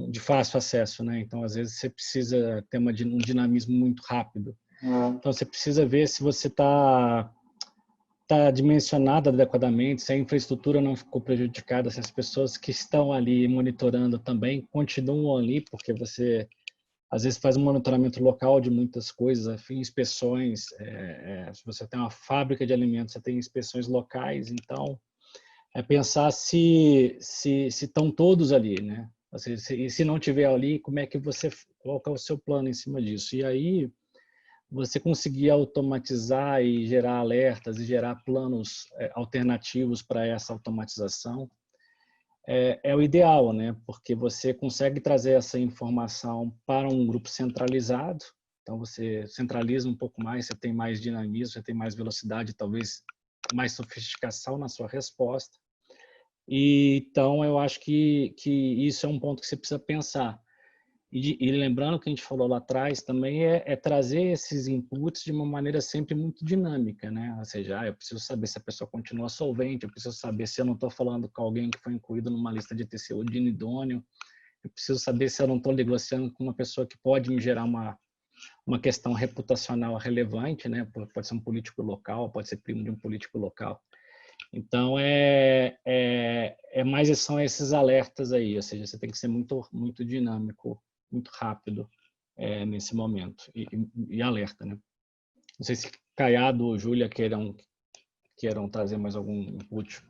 de fácil acesso, né? Então, às vezes, você precisa ter um dinamismo muito rápido. Então, você precisa ver se você está dimensionado adequadamente, se a infraestrutura não ficou prejudicada, se as pessoas que estão ali monitorando também continuam ali, porque você às vezes faz um monitoramento local de muitas coisas, enfim, inspeções, se você tem uma fábrica de alimentos, você tem inspeções locais, então é pensar se estão todos ali, né? Se não tiver ali, como é que você coloca o seu plano em cima disso? E aí você conseguir automatizar e gerar alertas e gerar planos alternativos para essa automatização é o ideal, né? Porque você consegue trazer essa informação para um grupo centralizado, então você centraliza um pouco mais, você tem mais dinamismo, você tem mais velocidade, talvez mais sofisticação na sua resposta. E, então, eu acho que isso é um ponto que você precisa pensar. E lembrando que a gente falou lá atrás, também é trazer esses inputs de uma maneira sempre muito dinâmica, né? Ou seja, eu preciso saber se a pessoa continua solvente, eu preciso saber se eu não estou falando com alguém que foi incluído numa lista de TCU de inidôneo, eu preciso saber se eu não estou negociando com uma pessoa que pode me gerar uma questão reputacional relevante, né? Pode ser um político local, pode ser primo de um político local. Então, são esses alertas aí, ou seja, você tem que ser muito, muito dinâmico, muito rápido nesse momento e alerta, né? Não sei se Caiado ou Júlia queiram trazer mais algum input.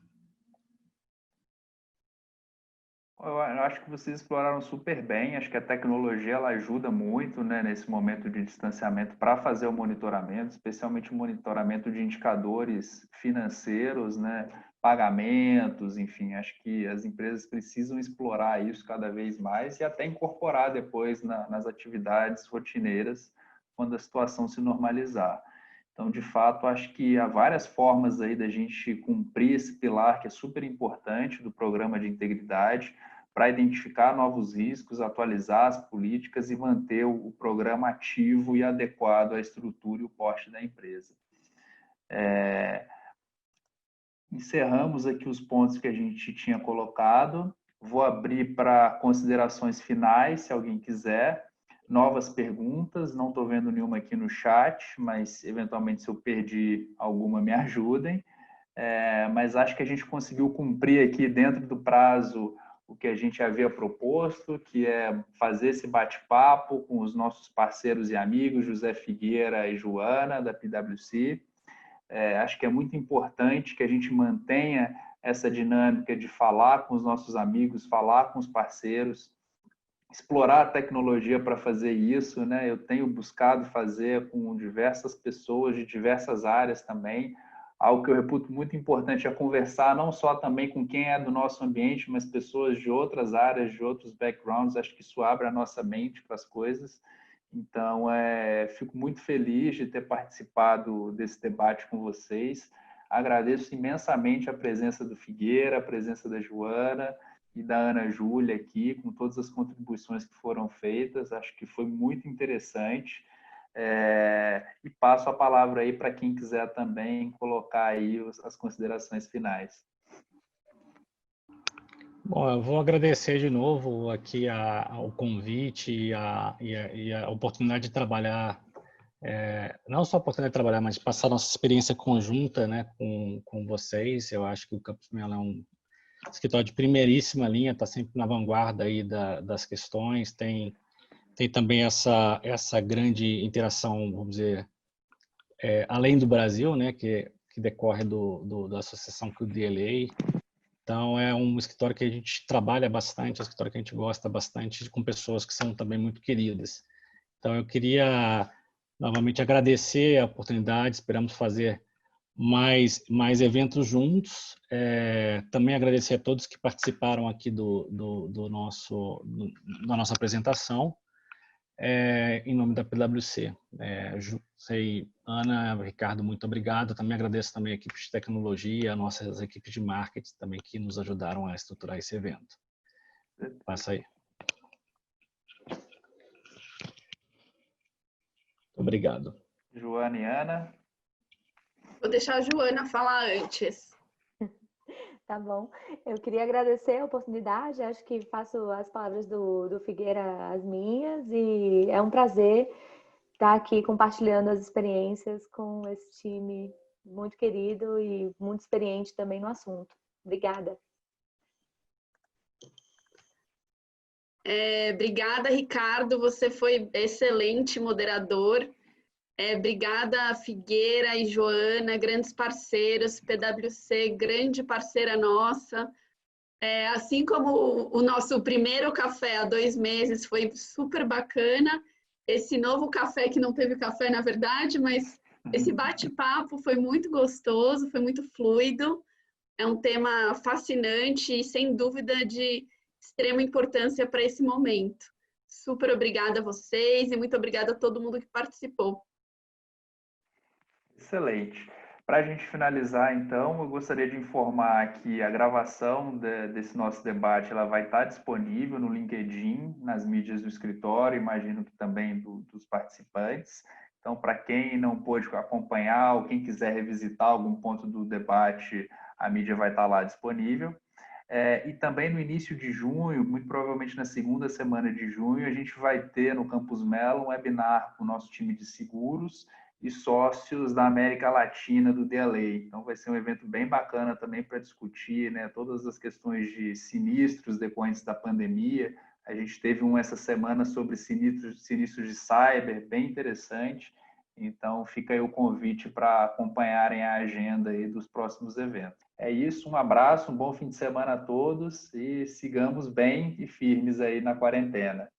Eu acho que vocês exploraram super bem. Acho que a tecnologia ela ajuda muito, né, nesse momento de distanciamento para fazer o monitoramento, especialmente o monitoramento de indicadores financeiros, né, pagamentos, enfim. Acho que as empresas precisam explorar isso cada vez mais e até incorporar depois nas atividades rotineiras quando a situação se normalizar. Então, de fato, acho que há várias formas aí da gente cumprir esse pilar que é super importante do programa de integridade para identificar novos riscos, atualizar as políticas e manter o programa ativo e adequado à estrutura e o porte da empresa. Encerramos aqui os pontos que a gente tinha colocado. Vou abrir para considerações finais, se alguém quiser. Novas perguntas, não estou vendo nenhuma aqui no chat, mas eventualmente se eu perdi alguma me ajudem. Mas acho que a gente conseguiu cumprir aqui dentro do prazo o que a gente havia proposto, que é fazer esse bate-papo com os nossos parceiros e amigos, José Figueira e Joana, da PwC. Acho que é muito importante que a gente mantenha essa dinâmica de falar com os nossos amigos, falar com os parceiros, explorar a tecnologia para fazer isso, né? Eu tenho buscado fazer com diversas pessoas de diversas áreas também. Algo que eu reputo muito importante é conversar não só também com quem é do nosso ambiente, mas pessoas de outras áreas, de outros backgrounds. Acho que isso abre a nossa mente para as coisas. Então, fico muito feliz de ter participado desse debate com vocês. Agradeço imensamente a presença do Figueira, a presença da Joana e da Ana Júlia aqui, com todas as contribuições que foram feitas. Acho que foi muito interessante. E passo a palavra aí para quem quiser também colocar aí as considerações finais. Bom, eu vou agradecer de novo aqui o convite e a oportunidade de trabalhar, não só a oportunidade de trabalhar, mas de passar nossa experiência conjunta, né, com vocês. Eu acho que o Campus Melo é um escritório de primeiríssima linha, está sempre na vanguarda aí das questões, tem também essa grande interação, vamos dizer, além do Brasil, né, que decorre da associação com o DLA. Então, é um escritório que a gente trabalha bastante, é um escritório que a gente gosta bastante, com pessoas que são também muito queridas. Então, eu queria novamente agradecer a oportunidade, esperamos fazer mais eventos juntos. Também agradecer a todos que participaram aqui da nossa apresentação. Em nome da PwC. Ana, Ricardo, muito obrigado. Também agradeço também a equipe de tecnologia, nossas equipes de marketing também que nos ajudaram a estruturar esse evento. Passa aí. Obrigado. Joana e Ana. Vou deixar a Joana falar antes. Tá bom. Eu queria agradecer a oportunidade, acho que faço as palavras do Figueira as minhas, e é um prazer estar aqui compartilhando as experiências com esse time muito querido e muito experiente também no assunto. Obrigada. Obrigada, Ricardo, você foi excelente moderador. Obrigada, Figueira e Joana, grandes parceiros, PwC, grande parceira nossa. Assim como o nosso primeiro café há 2 meses foi super bacana, esse novo café, que não teve café na verdade, mas esse bate-papo foi muito gostoso, foi muito fluido. É um tema fascinante e, sem dúvida, de extrema importância para esse momento. Super obrigada a vocês e muito obrigada a todo mundo que participou. Excelente. Para a gente finalizar, então, eu gostaria de informar que a gravação desse nosso debate ela vai estar disponível no LinkedIn, nas mídias do escritório, imagino que também dos participantes. Então, para quem não pôde acompanhar ou quem quiser revisitar algum ponto do debate, a mídia vai estar lá disponível. E também no início de junho, muito provavelmente na segunda semana de junho, a gente vai ter no Campus Melo um webinar com o nosso time de seguros e sócios da América Latina do DLA. Então, vai ser um evento bem bacana também para discutir, né, todas as questões de sinistros decorrentes da pandemia. A gente teve essa semana sobre sinistros de cyber, bem interessante. Então, fica aí o convite para acompanharem a agenda aí dos próximos eventos. É isso, um abraço, um bom fim de semana a todos e sigamos bem e firmes aí na quarentena.